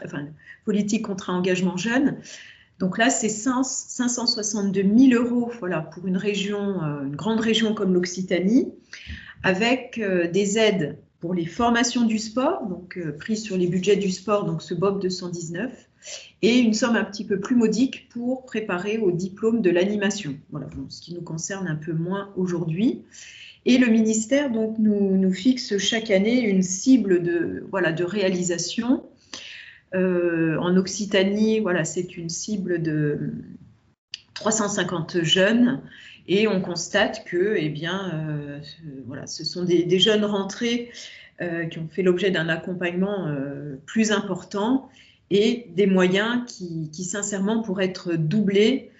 politiques contrat engagement jeunes. Donc là, c'est 562 000 euros pour une région, une grande région comme l'Occitanie, avec des aides pour les formations du sport, donc prises sur les budgets du sport, donc ce BOP 219, et une somme un petit peu plus modique pour préparer au diplôme de l'animation. Voilà, ce qui nous concerne un peu moins aujourd'hui. Et le ministère donc, nous fixe chaque année une cible de réalisation. En Occitanie, c'est une cible de 350 jeunes. Et on constate que ce sont des jeunes rentrés qui ont fait l'objet d'un accompagnement plus important et des moyens qui sincèrement pourraient être doublés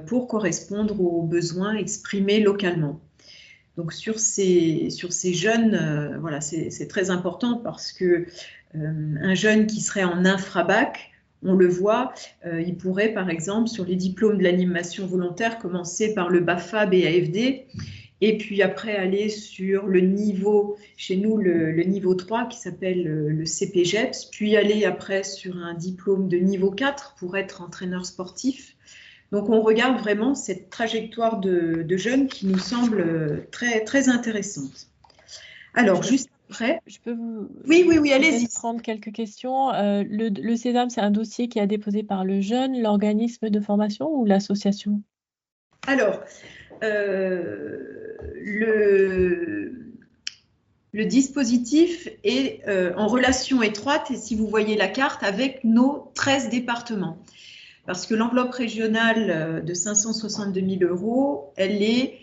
pour correspondre aux besoins exprimés localement. Donc sur ces jeunes, voilà, c'est très important parce que un jeune qui serait en infrabac, on le voit, il pourrait par exemple sur les diplômes de l'animation volontaire commencer par le BAFA, BAFD, et puis après aller sur le niveau, chez nous le niveau 3 qui s'appelle le CPGEPS, puis aller après sur un diplôme de niveau 4 pour être entraîneur sportif. Donc on regarde vraiment cette trajectoire de jeunes qui nous semble très, très intéressante. Alors juste après… Je peux vous Oui, allez-y. prendre quelques questions. Le Sésame, c'est un dossier qui est déposé par le jeune, l'organisme de formation ou l'association? Alors, le dispositif est en relation étroite, et si vous voyez la carte, avec nos 13 départements. Parce que l'enveloppe régionale de 562 000 €, elle est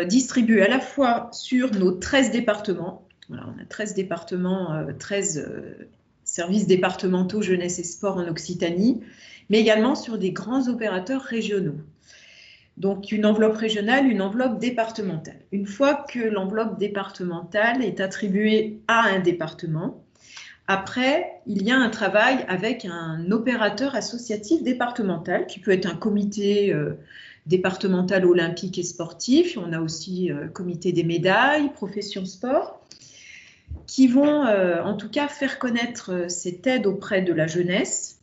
distribuée à la fois sur nos 13 départements. Voilà, on a 13 départements, 13 services départementaux jeunesse et sport en Occitanie, mais également sur des grands opérateurs régionaux. Donc une enveloppe régionale, une enveloppe départementale. Une fois que l'enveloppe départementale est attribuée à un département, après, il y a un travail avec un opérateur associatif départemental qui peut être un comité départemental olympique et sportif. On a aussi comité des médailles, profession sport, qui vont en tout cas faire connaître cette aide auprès de la jeunesse,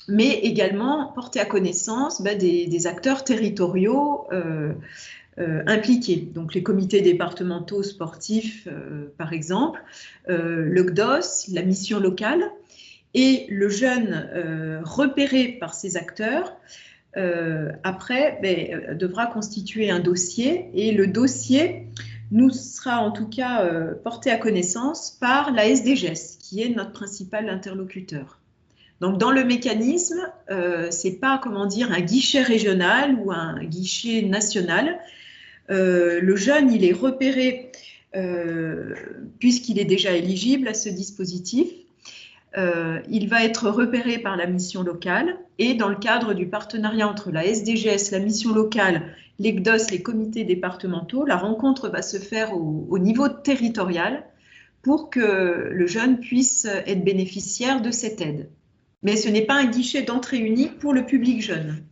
mais également porter à connaissance des acteurs territoriaux impliqués. Donc les comités départementaux sportifs, par exemple, le CDOS, la mission locale, et le jeune repéré par ces acteurs, après, devra constituer un dossier, et le dossier nous sera en tout cas porté à connaissance par la SDGES, qui est notre principal interlocuteur. Donc, dans le mécanisme, c'est pas, comment dire, un guichet régional ou un guichet national. Le jeune, il est repéré puisqu'il est déjà éligible à ce dispositif. Il va être repéré par la mission locale, et dans le cadre du partenariat entre la SDGES, la mission locale, les CDOS, les comités départementaux, la rencontre va se faire au niveau territorial pour que le jeune puisse être bénéficiaire de cette aide. Mais ce n'est pas un guichet d'entrée unique pour le public jeune.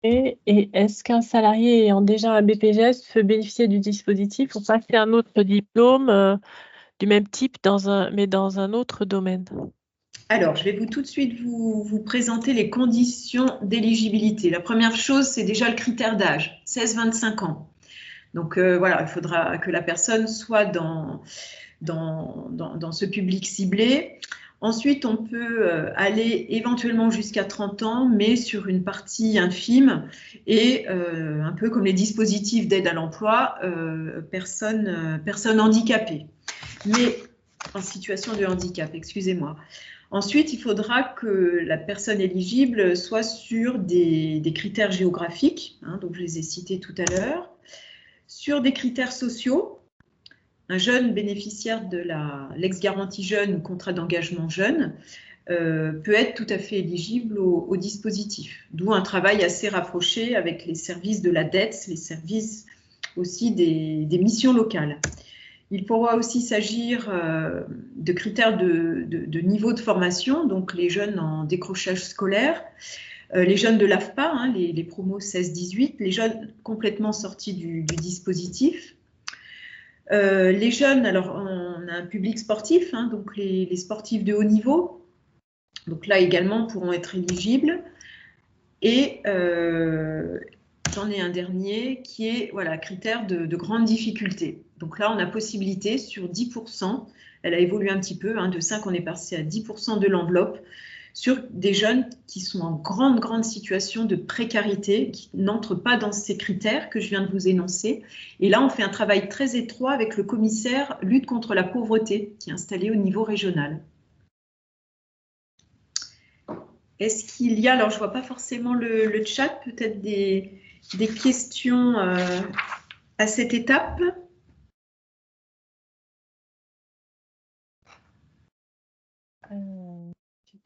Et est-ce qu'un salarié ayant déjà un BPGES peut bénéficier du dispositif pour passer un autre diplôme du même type, mais dans un autre domaine? Alors, je vais tout de suite vous présenter les conditions d'éligibilité. La première chose, c'est déjà le critère d'âge, 16-25 ans. Donc voilà, il faudra que la personne soit dans ce public ciblé. Ensuite, on peut aller éventuellement jusqu'à 30 ans, mais sur une partie infime, et un peu comme les dispositifs d'aide à l'emploi, personnes handicapées, mais en situation de handicap, excusez-moi. Ensuite, il faudra que la personne éligible soit sur des critères géographiques, donc je les ai cités tout à l'heure, sur des critères sociaux. Un jeune bénéficiaire de l'ex-garantie jeune ou contrat d'engagement jeune peut être tout à fait éligible au dispositif, d'où un travail assez rapproché avec les services de la DETS, les services aussi des missions locales. Il pourra aussi s'agir de critères de niveau de formation, donc les jeunes en décrochage scolaire, les jeunes de l'AFPA, les promos 16-18, les jeunes complètement sortis du dispositif. Les jeunes, alors on a un public sportif, donc les sportifs de haut niveau, donc là également pourront être éligibles. Et j'en ai un dernier qui est critère de grande difficulté. Donc là, on a possibilité sur 10%, elle a évolué un petit peu, de 5 on est passé à 10% de l'enveloppe, sur des jeunes qui sont en grande situation de précarité, qui n'entrent pas dans ces critères que je viens de vous énoncer. Et là, on fait un travail très étroit avec le commissaire lutte contre la pauvreté qui est installé au niveau régional. Est-ce qu'il y a, alors je ne vois pas forcément le chat, peut-être des questions à cette étape?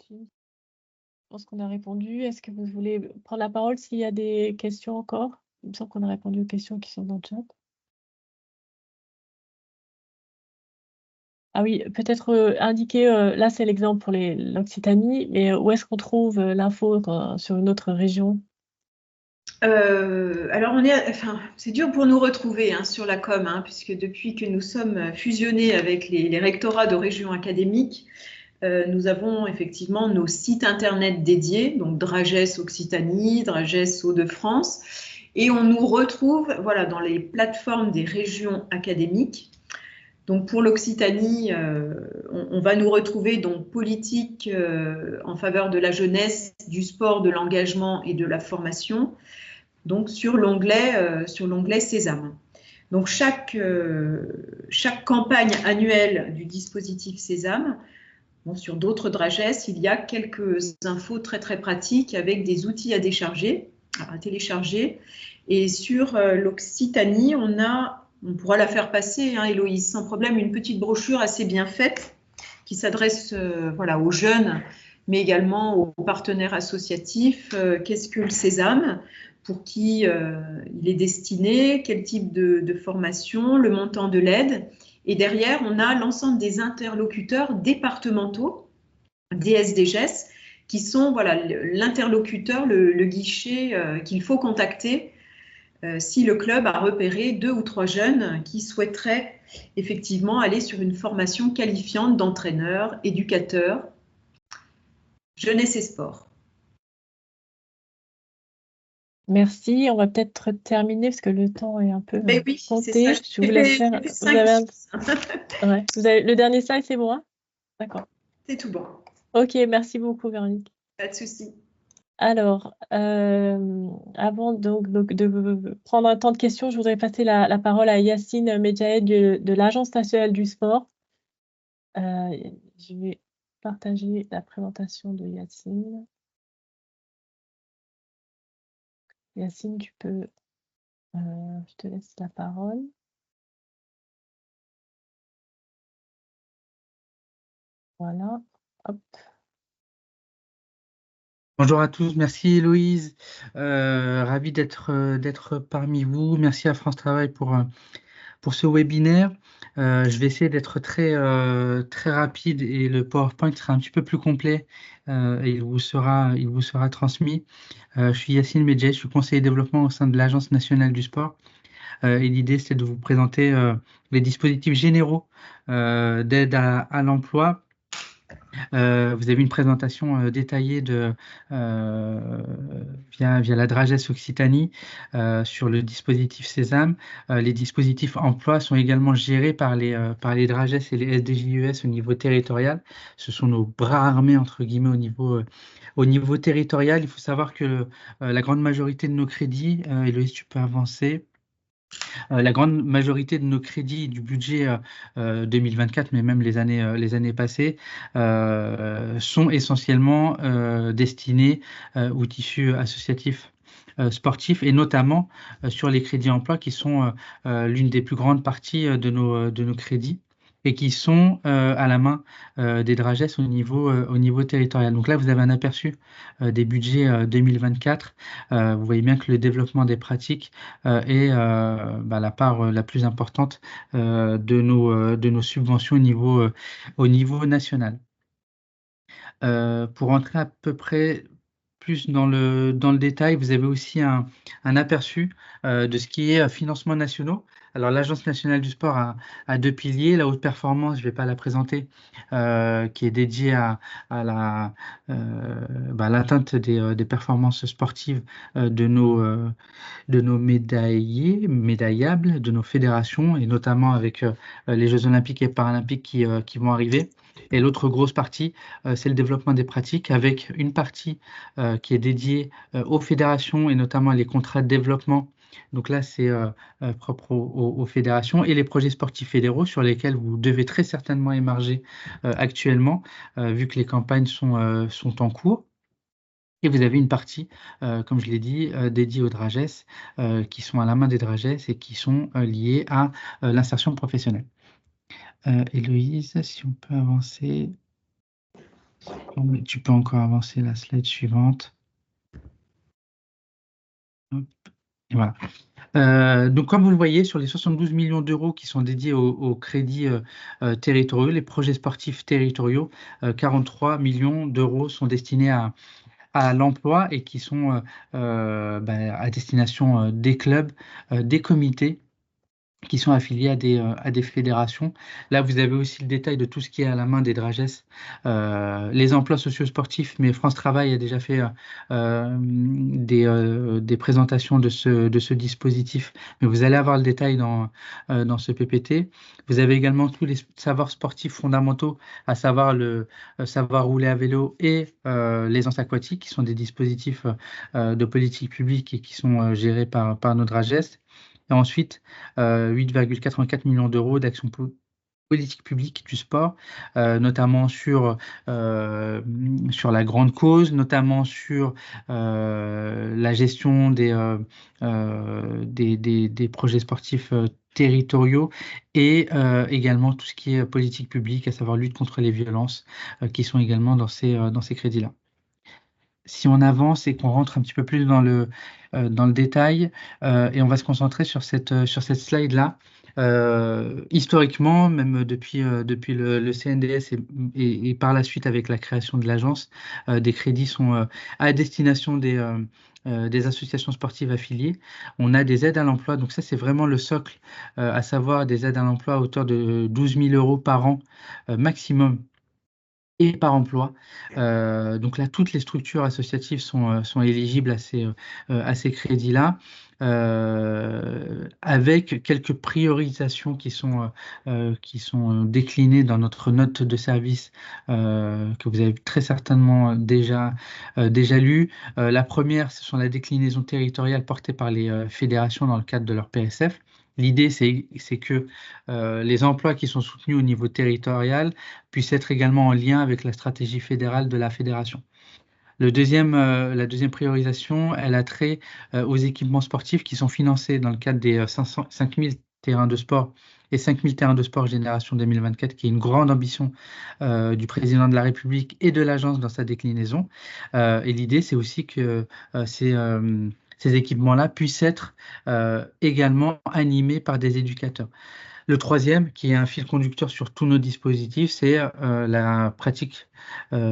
Je pense qu'on a répondu. Est-ce que vous voulez prendre la parole s'il y a des questions encore? Il me semble qu'on a répondu aux questions qui sont dans le chat. Ah oui, peut-être indiquer, là c'est l'exemple pour l'Occitanie, mais où est-ce qu'on trouve l'info sur une autre région? Alors, c'est dur pour nous retrouver sur la com, puisque depuis que nous sommes fusionnés avec les rectorats de régions académiques, nous avons effectivement nos sites internet dédiés, donc Drages Occitanie, Drages Hauts-de-France, et on nous retrouve dans les plateformes des régions académiques. Donc pour l'Occitanie, on va nous retrouver donc politique en faveur de la jeunesse, du sport, de l'engagement et de la formation, donc sur l'onglet Sésame. Donc chaque campagne annuelle du dispositif Sésame, sur d'autres Drages, il y a quelques infos très très pratiques avec des outils à télécharger. Et sur l'Occitanie, on pourra la faire passer, Héloïse, sans problème, une petite brochure assez bien faite qui s'adresse aux jeunes, mais également aux partenaires associatifs. Qu'est-ce que le Sésame? Pour qui il est destiné? Quel type de formation? Le montant de l'aide? Et derrière, on a l'ensemble des interlocuteurs départementaux, DSDGES, qui sont l'interlocuteur, le guichet qu'il faut contacter si le club a repéré 2 ou 3 jeunes qui souhaiteraient effectivement aller sur une formation qualifiante d'entraîneur, éducateur, jeunesse et sport. Merci. On va peut-être terminer parce que le temps est un peu compté. Ça. Je vous laisse faire. Vous avez le dernier slide, c'est bon, D'accord. C'est tout bon. Ok, merci beaucoup, Véronique. Pas de souci. Alors, avant donc de prendre un temps de questions, je voudrais passer la parole à Yacine Medjahed de l'Agence nationale du sport. Je vais partager la présentation de Yacine. Yacine, tu peux... je te laisse la parole. Voilà. Hop. Bonjour à tous, merci Héloïse, ravi d'être parmi vous. Merci à France Travail pour ce webinaire. Je vais essayer d'être très rapide et le PowerPoint sera un petit peu plus complet et il vous sera transmis. Je suis Yacine Medjahed, je suis conseiller développement au sein de l'Agence nationale du sport. Et l'idée, c'est de vous présenter les dispositifs généraux d'aide à l'emploi. Vous avez une présentation détaillée via la Drages Occitanie sur le dispositif Sésame. Les dispositifs emploi sont également gérés par les Drages et les SDJUS au niveau territorial. Ce sont nos bras armés, entre guillemets, au niveau territorial. Il faut savoir que la grande majorité de nos crédits, Héloïse, tu peux avancer. La grande majorité de nos crédits du budget 2024, mais même les années passées, sont essentiellement destinés aux tissus associatifs sportifs et notamment sur les crédits emploi qui sont l'une des plus grandes parties de nos crédits et qui sont à la main des Drages au niveau territorial. Donc là, vous avez un aperçu des budgets 2024. Vous voyez bien que le développement des pratiques est la part la plus importante de nos subventions au niveau national. Pour entrer à peu près plus dans le détail, vous avez aussi un aperçu de ce qui est financements nationaux. Alors, l'Agence nationale du sport a 2 piliers. La haute performance, je ne vais pas la présenter, qui est dédiée à l'atteinte des performances sportives de nos médaillables, de nos fédérations, et notamment avec les Jeux olympiques et paralympiques qui vont arriver. Et l'autre grosse partie, c'est le développement des pratiques, avec une partie qui est dédiée aux fédérations et notamment les contrats de développement. Donc là, c'est propre aux fédérations et les projets sportifs fédéraux sur lesquels vous devez très certainement émarger actuellement, vu que les campagnes sont en cours. Et vous avez une partie, comme je l'ai dit, dédiée aux Drages, qui sont à la main des Drages et qui sont liées à l'insertion professionnelle. Héloïse, si on peut avancer. Non, mais tu peux encore avancer la slide suivante. Hop. Voilà. Donc, comme vous le voyez, sur les 72 millions d'euros qui sont dédiés aux crédits territoriaux, les projets sportifs territoriaux, 43 millions d'euros sont destinés à l'emploi et qui sont à destination des clubs, des comités qui sont affiliés à des fédérations. Là, vous avez aussi le détail de tout ce qui est à la main des Drages, les emplois sociosportifs, mais France Travail a déjà fait des présentations de ce dispositif, mais vous allez avoir le détail dans ce PPT. Vous avez également tous les savoirs sportifs fondamentaux, à savoir le savoir rouler à vélo et l'aisance aquatique, qui sont des dispositifs de politique publique et qui sont gérés par nos Drages. Et ensuite, 8,84 millions d'euros d'actions politiques publiques du sport, notamment sur la grande cause, notamment sur la gestion des projets sportifs territoriaux et également tout ce qui est politique publique, à savoir lutte contre les violences, qui sont également dans ces crédits-là. Si on avance et qu'on rentre un petit peu plus dans le détail, et on va se concentrer sur cette slide-là. Historiquement, même depuis le CNDS et par la suite avec la création de l'agence, des crédits sont à destination des associations sportives affiliées. On a des aides à l'emploi, donc ça c'est vraiment le socle, à savoir des aides à l'emploi à hauteur de 12 000 euros par an maximum et par emploi. Donc là, toutes les structures associatives sont éligibles à ces crédits-là, avec quelques priorisations qui sont déclinées dans notre note de service que vous avez très certainement déjà lu. La première, ce sont la déclinaison territoriale portée par les fédérations dans le cadre de leur PSF. L'idée, c'est que les emplois qui sont soutenus au niveau territorial puissent être également en lien avec la stratégie fédérale de la fédération. La deuxième priorisation, elle a trait aux équipements sportifs qui sont financés dans le cadre des 5 000 terrains de sport et 5 000 terrains de sport Génération 2024, qui est une grande ambition du président de la République et de l'agence dans sa déclinaison. Et l'idée, c'est aussi que ces équipements-là puissent être également animés par des éducateurs. Le troisième, qui est un fil conducteur sur tous nos dispositifs, c'est la pratique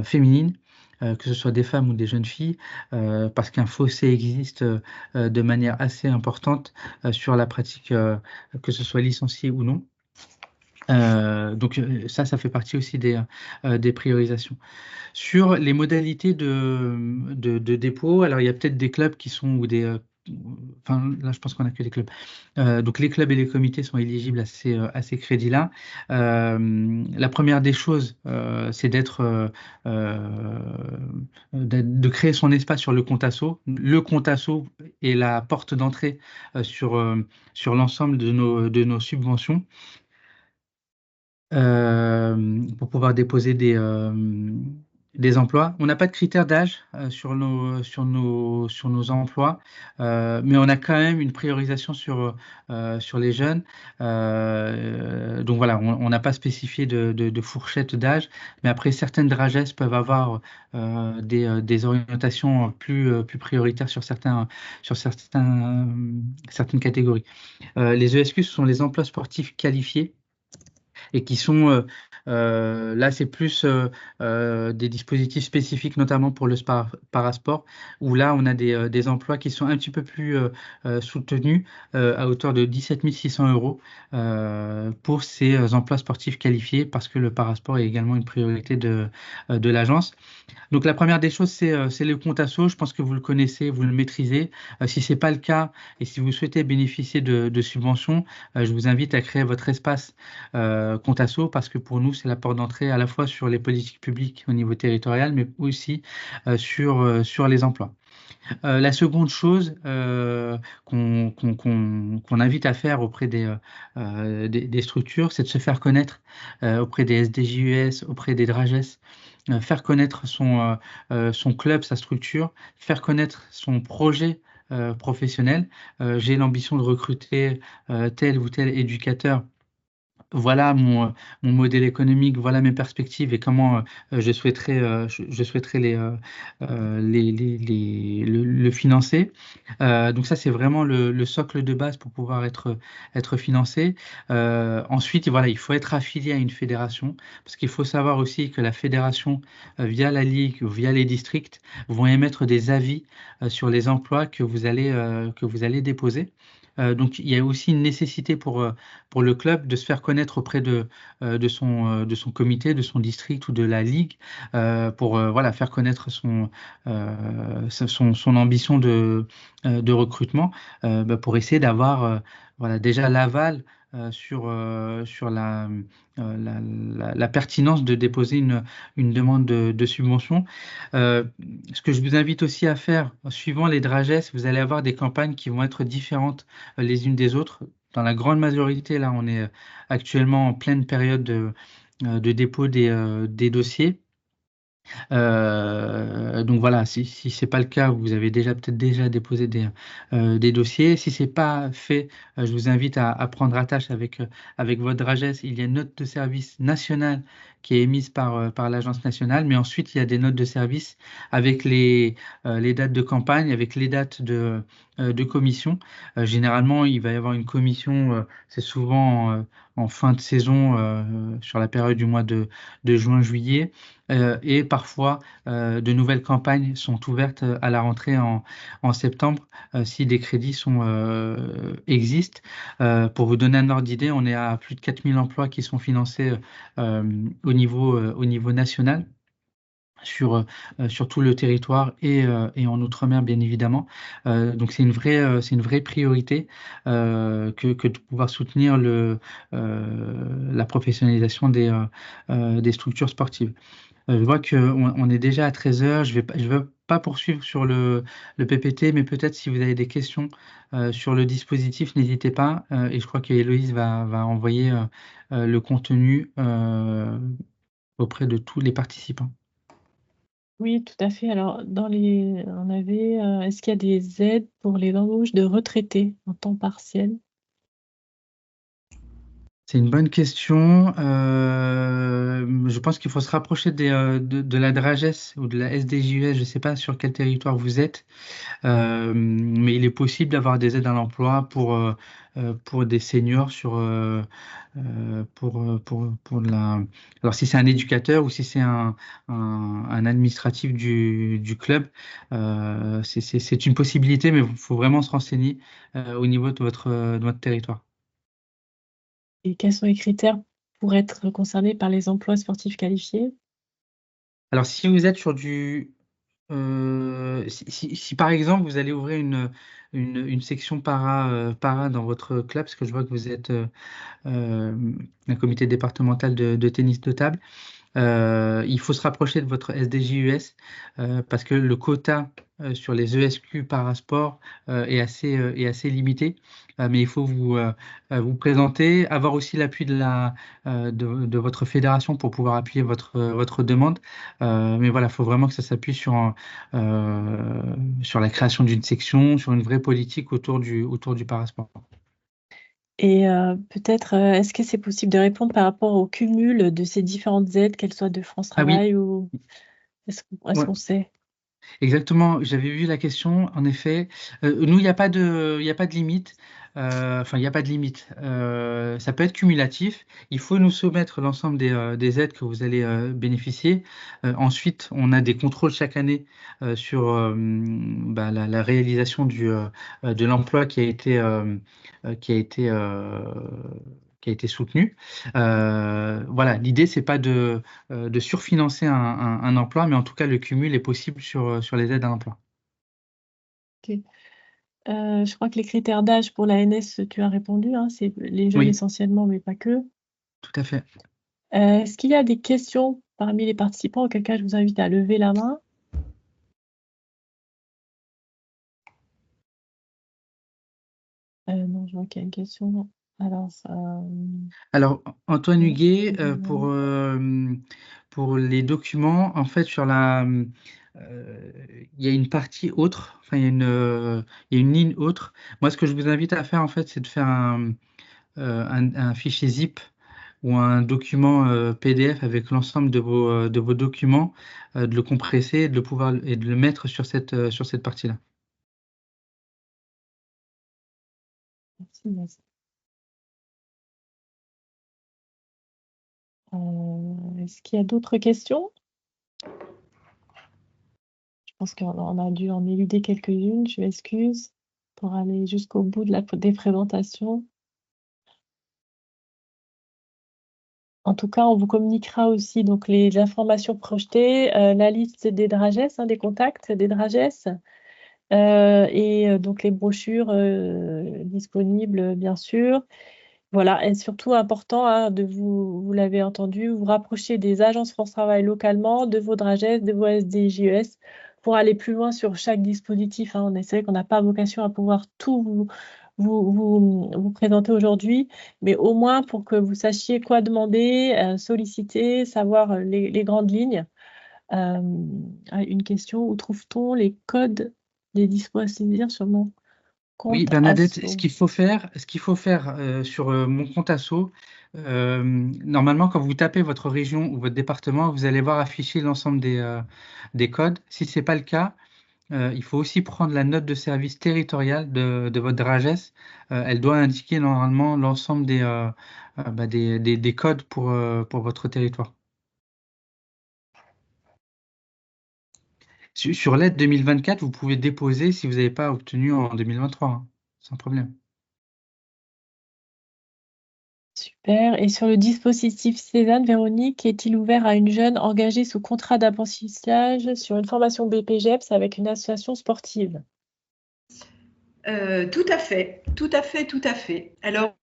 féminine, que ce soit des femmes ou des jeunes filles, parce qu'un fossé existe de manière assez importante sur la pratique, que ce soit licencié ou non. Donc ça fait partie aussi des priorisations. Sur les modalités de dépôt, alors il y a peut-être des clubs qui sont ou des enfin là je pense qu'on a que des clubs. Donc les clubs et les comités sont éligibles à ces crédits-là. La première des choses, c'est de créer son espace sur le compte asso. Le compte asso est la porte d'entrée sur l'ensemble de nos subventions. Pour pouvoir déposer des emplois. On n'a pas de critères d'âge sur nos emplois, mais on a quand même une priorisation sur les jeunes. Donc voilà, on n'a pas spécifié de fourchette d'âge, mais après certaines Drages peuvent avoir des orientations plus prioritaires sur certaines catégories. Les ESQ, ce sont les emplois sportifs qualifiés, et qui sont, là c'est plus des dispositifs spécifiques, notamment pour le parasport, où là on a des emplois qui sont un petit peu plus soutenus, à hauteur de 17 600 euros pour ces emplois sportifs qualifiés, parce que le parasport est également une priorité de l'agence. Donc la première des choses, c'est le compte asso. Je pense que vous le connaissez, vous le maîtrisez. Si ce n'est pas le cas et si vous souhaitez bénéficier de subventions, je vous invite à créer votre espace compte asso, parce que pour nous, c'est la porte d'entrée à la fois sur les politiques publiques au niveau territorial, mais aussi sur les emplois. La seconde chose qu'on invite à faire auprès des structures, c'est de se faire connaître auprès des SDJUS, auprès des Drages, faire connaître son club, sa structure, faire connaître son projet professionnel. J'ai l'ambition de recruter tel ou tel éducateur voilà mon modèle économique, voilà mes perspectives et comment je souhaiterais le financer. Donc ça, c'est vraiment le socle de base pour pouvoir être financé. Ensuite, voilà, il faut être affilié à une fédération parce qu'il faut savoir aussi que la fédération, via la ligue ou via les districts, vont émettre des avis sur les emplois que vous allez déposer. Donc, il y a aussi une nécessité pour le club de se faire connaître auprès de son comité, de son district ou de la ligue, pour voilà, faire connaître son ambition de recrutement, pour essayer d'avoir voilà, déjà l'aval sur la pertinence de déposer une demande de subvention. Euh, Ce que je vous invite aussi à faire, suivant les dragesses, vous allez avoir des campagnes qui vont être différentes les unes des autres. Dans la grande majorité, là, on est actuellement en pleine période de dépôt des dossiers. Donc voilà, si ce n'est pas le cas, vous avez peut-être déjà déposé des dossiers. Si ce n'est pas fait, je vous invite à prendre attache avec votre dragesse. Il y a une note de service nationale qui est émise par l'agence nationale, mais ensuite il y a des notes de service avec les dates de campagne, avec les dates de commission. Généralement, il va y avoir une commission, c'est souvent en fin de saison, sur la période du mois de juin-juillet. Et parfois, de nouvelles campagnes sont ouvertes à la rentrée en septembre si des crédits existent. Pour vous donner un ordre d'idée, on est à plus de 4000 emplois qui sont financés au niveau national. Sur tout le territoire et en Outre-mer, bien évidemment. Donc, c'est une vraie priorité que de pouvoir soutenir la professionnalisation des structures sportives. Je vois qu'on est déjà à 13 heures. Je vais pas poursuivre sur le PPT, mais peut-être si vous avez des questions sur le dispositif, n'hésitez pas. Et je crois qu'Héloïse va envoyer le contenu auprès de tous les participants. Oui, tout à fait. Alors, on avait, est-ce qu'il y a des aides pour les embauches de retraités en temps partiel? C'est une bonne question. Je pense qu'il faut se rapprocher de la DRAGES ou de la SDJUS. Je ne sais pas sur quel territoire vous êtes, mais il est possible d'avoir des aides à l'emploi pour des seniors Alors, si c'est un éducateur ou si c'est un administratif du club, c'est une possibilité, mais il faut vraiment se renseigner au niveau de votre territoire. Et quels sont les critères pour être concerné par les emplois sportifs qualifiés? Alors, si vous êtes sur si par exemple vous allez ouvrir une section para dans votre club, parce que je vois que vous êtes un comité départemental de tennis de table, il faut se rapprocher de votre SDJUS parce que le quota sur les ESQ parasport est assez limité. Mais il faut vous présenter, avoir aussi l'appui de votre fédération pour pouvoir appuyer votre demande. Mais voilà, il faut vraiment que ça s'appuie sur la création d'une section, sur une vraie politique autour du parasport. Et peut-être, est-ce que c'est possible de répondre par rapport au cumul de ces différentes aides, qu'elles soient de France Ah oui, Travail ou est-ce ouais. qu'on sait? Exactement, j'avais vu la question, en effet. Nous, il n'y a pas il y a pas de limite. Enfin, il n'y a pas de limite. Ça peut être cumulatif. Il faut nous soumettre l'ensemble des aides que vous allez bénéficier. Ensuite, on a des contrôles chaque année sur la réalisation de l'emploi qui a été, euh, qui a été soutenu. Voilà, l'idée, c'est pas de surfinancer un emploi, mais en tout cas, le cumul est possible sur les aides à l'emploi. Ok. Je crois que les critères d'âge pour la NS, tu as répondu, hein, c'est les jeunes Oui, essentiellement, mais pas que. tout à fait. Est-ce qu'il y a des questions parmi les participants, auquel cas je vous invite à lever la main? Non, je vois qu'il y a une question. Alors, Alors, Antoine non, Huguet, non. pour les documents, en fait, il y a une partie autre, enfin, il y a une ligne autre. Moi, ce que je vous invite à faire, en fait, c'est de faire un fichier zip ou un document PDF avec l'ensemble de vos documents, de le compresser, et de le mettre sur cette partie-là. Merci. Est-ce qu'il y a d'autres questions? Je pense qu'on a dû en éluder quelques-unes, je m'excuse, pour aller jusqu'au bout des présentations. En tout cas, on vous communiquera aussi donc, les informations projetées, la liste des DRAGES, des contacts des DRAGES, et donc les brochures disponibles, bien sûr. Voilà, et surtout important de vous l'avez entendu, vous rapprocher des agences France Travail localement, de vos DRAGES, de vos SDJES, pour aller plus loin sur chaque dispositif. On essaie qu'on n'a pas vocation à pouvoir tout vous présenter aujourd'hui, mais au moins pour que vous sachiez quoi demander, solliciter, savoir les grandes lignes. Une question, où trouve-t-on les codes des dispositifs à saisir sur mon Oui, compte Bernadette, ASSO? ce qu'il faut faire sur mon compte ASSO, normalement, quand vous tapez votre région ou votre département, vous allez voir afficher l'ensemble des codes. Si ce n'est pas le cas, il faut aussi prendre la note de service territoriale de votre DRAGES. Elle doit indiquer normalement l'ensemble des codes pour votre territoire. Sur l'aide 2024, vous pouvez déposer si vous n'avez pas obtenu en 2023, sans problème. Super. Et sur le dispositif Cézanne, Véronique, est-il ouvert à une jeune engagée sous contrat d'apprentissage sur une formation BPGEPS avec une association sportive? Tout à fait, tout à fait, tout à fait. Alors,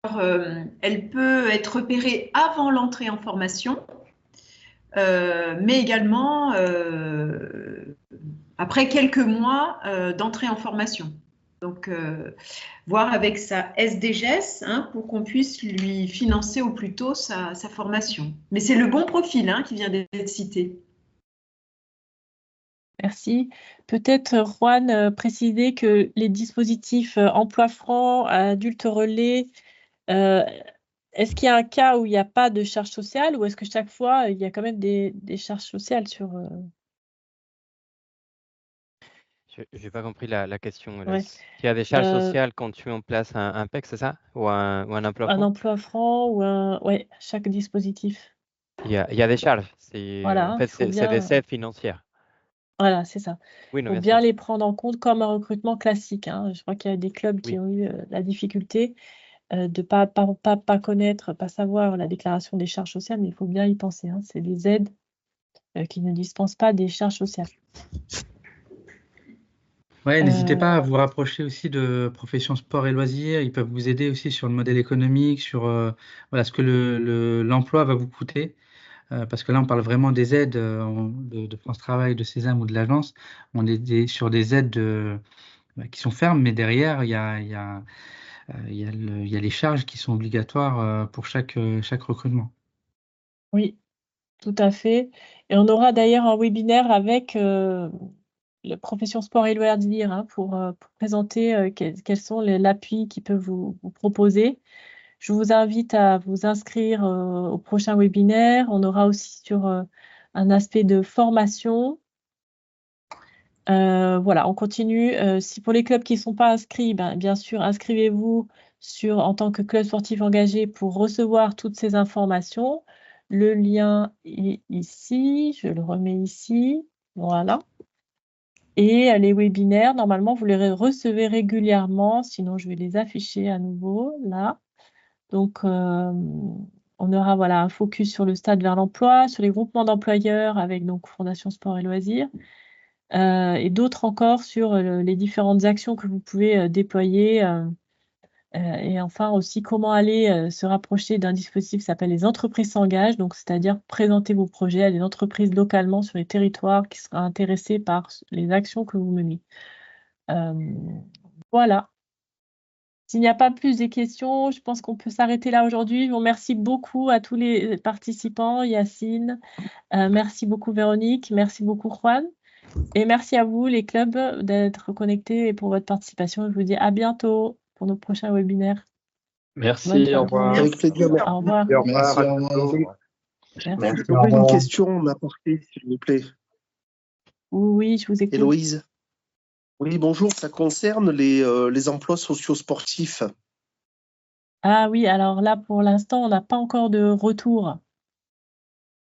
elle peut être repérée avant l'entrée en formation, mais également après quelques mois d'entrée en formation. Donc, voir avec sa SDGES pour qu'on puisse lui financer au plus tôt sa formation. Mais c'est le bon profil qui vient d'être cité. Merci. Peut-être, Juan, préciser que les dispositifs emploi franc, adultes relais, est-ce qu'il y a un cas où il n'y a pas de charge sociale ou est-ce que chaque fois, il y a quand même des charges sociales sur… Je n'ai pas compris la question. Ouais. Il y a des charges sociales quand tu mets en place un PEC, c'est ça? Ou un emploi Un franc? emploi franc ou un… Ouais, chaque dispositif. Il y a des charges. Voilà, En fait, faut c'est des bien… aides financières. Voilà, c'est ça. Oui, Il non, faut bien bien sûr. les prendre en compte comme un recrutement classique. Je crois qu'il y a des clubs qui Oui. ont eu la difficulté de pas connaître, pas savoir la déclaration des charges sociales, mais il faut bien y penser. C'est des aides qui ne dispensent pas des charges sociales. Ouais, n'hésitez pas à vous rapprocher aussi de Profession Sport et Loisirs. Ils peuvent vous aider aussi sur le modèle économique, sur ce que l'emploi va vous coûter. Parce que là, on parle vraiment des aides de France Travail, de Césame ou de l'agence. On est sur des aides qui sont fermes, mais derrière, il y a les charges qui sont obligatoires pour chaque recrutement. Oui, tout à fait. Et on aura d'ailleurs un webinaire avec la Profession Sport et Loisirs pour présenter quels sont l'appui qu'ils peuvent vous proposer. Je vous invite à vous inscrire au prochain webinaire. On aura aussi sur un aspect de formation. Voilà, on continue. Si pour les clubs qui ne sont pas inscrits, bien sûr, inscrivez-vous en tant que club sportif engagé pour recevoir toutes ces informations. Le lien est ici, je le remets ici. Voilà. Et les webinaires, normalement, vous les recevez régulièrement, sinon je vais les afficher à nouveau là. Donc, on aura un focus sur le stade vers l'emploi, sur les groupements d'employeurs avec donc Fondation Sport et Loisirs, et d'autres encore sur les différentes actions que vous pouvez déployer. Et enfin aussi comment aller se rapprocher d'un dispositif qui s'appelle les entreprises s'engagent, donc c'est-à-dire présenter vos projets à des entreprises localement sur les territoires qui seraient intéressées par les actions que vous menez. Voilà. S'il n'y a pas plus de questions, je pense qu'on peut s'arrêter là aujourd'hui. Je vous remercie beaucoup à tous les participants, Yacine. Merci beaucoup Véronique, merci beaucoup Juan. Et merci à vous les clubs d'être connectés et pour votre participation. Je vous dis à bientôt pour nos prochains webinaires. Merci, au revoir. Merci. Avec plaisir. Au revoir. Au revoir, Merci, à au revoir. bientôt. Merci. J'aurais une question à apporter, s'il vous plaît. Oui, je vous écoute. Héloïse. Oui, bonjour. Ça concerne les emplois socio-sportifs. Ah oui, alors là, pour l'instant, on n'a pas encore de retour.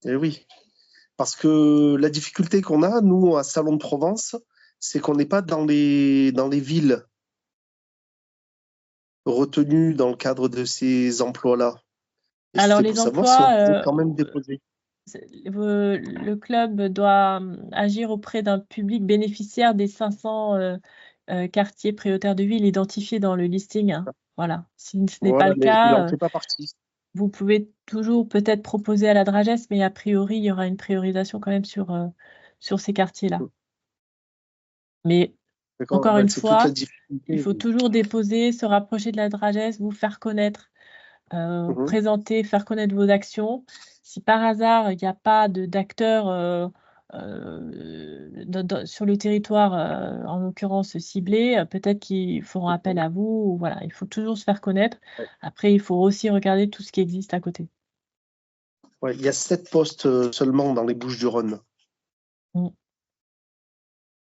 Eh oui. Parce que la difficulté qu'on a, nous, à Salon de Provence, c'est qu'on n'est pas dans les villes retenues dans le cadre de ces emplois-là. Et Alors, c'était les pour savoir si on emplois, pouvait quand même déposer. le club doit agir auprès d'un public bénéficiaire des 500 quartiers prioritaires de ville identifiés dans le listing, hein. Voilà. Si ce n'est pas Voilà, le mais il cas, n'en fait pas partie. vous pouvez toujours peut-être proposer à la Drages, mais a priori, il y aura une priorisation quand même sur ces quartiers-là. Mais D'accord, encore bah, une c'est fois, toute la difficulté. il faut toujours déposer, se rapprocher de la Drages, vous faire connaître, présenter, faire connaître vos actions. Si par hasard, il n'y a pas d'acteurs sur le territoire, en l'occurrence ciblé, peut-être qu'ils feront appel à vous. Ou voilà, il faut toujours se faire connaître. Ouais. Après, il faut aussi regarder tout ce qui existe à côté. Ouais, il y a 7 postes seulement dans les Bouches-du-Rhône,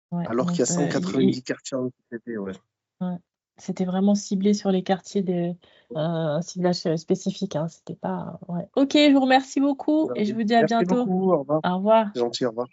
Ouais, alors qu'il y a donc, 190 quartiers en UTP, ouais. ouais. C'était vraiment ciblé sur les quartiers un ciblage spécifique, hein. C'était pas. Ouais. Ok, je vous remercie beaucoup et je vous dis à Merci bientôt. beaucoup, au revoir. Au revoir. C'est gentil, au revoir.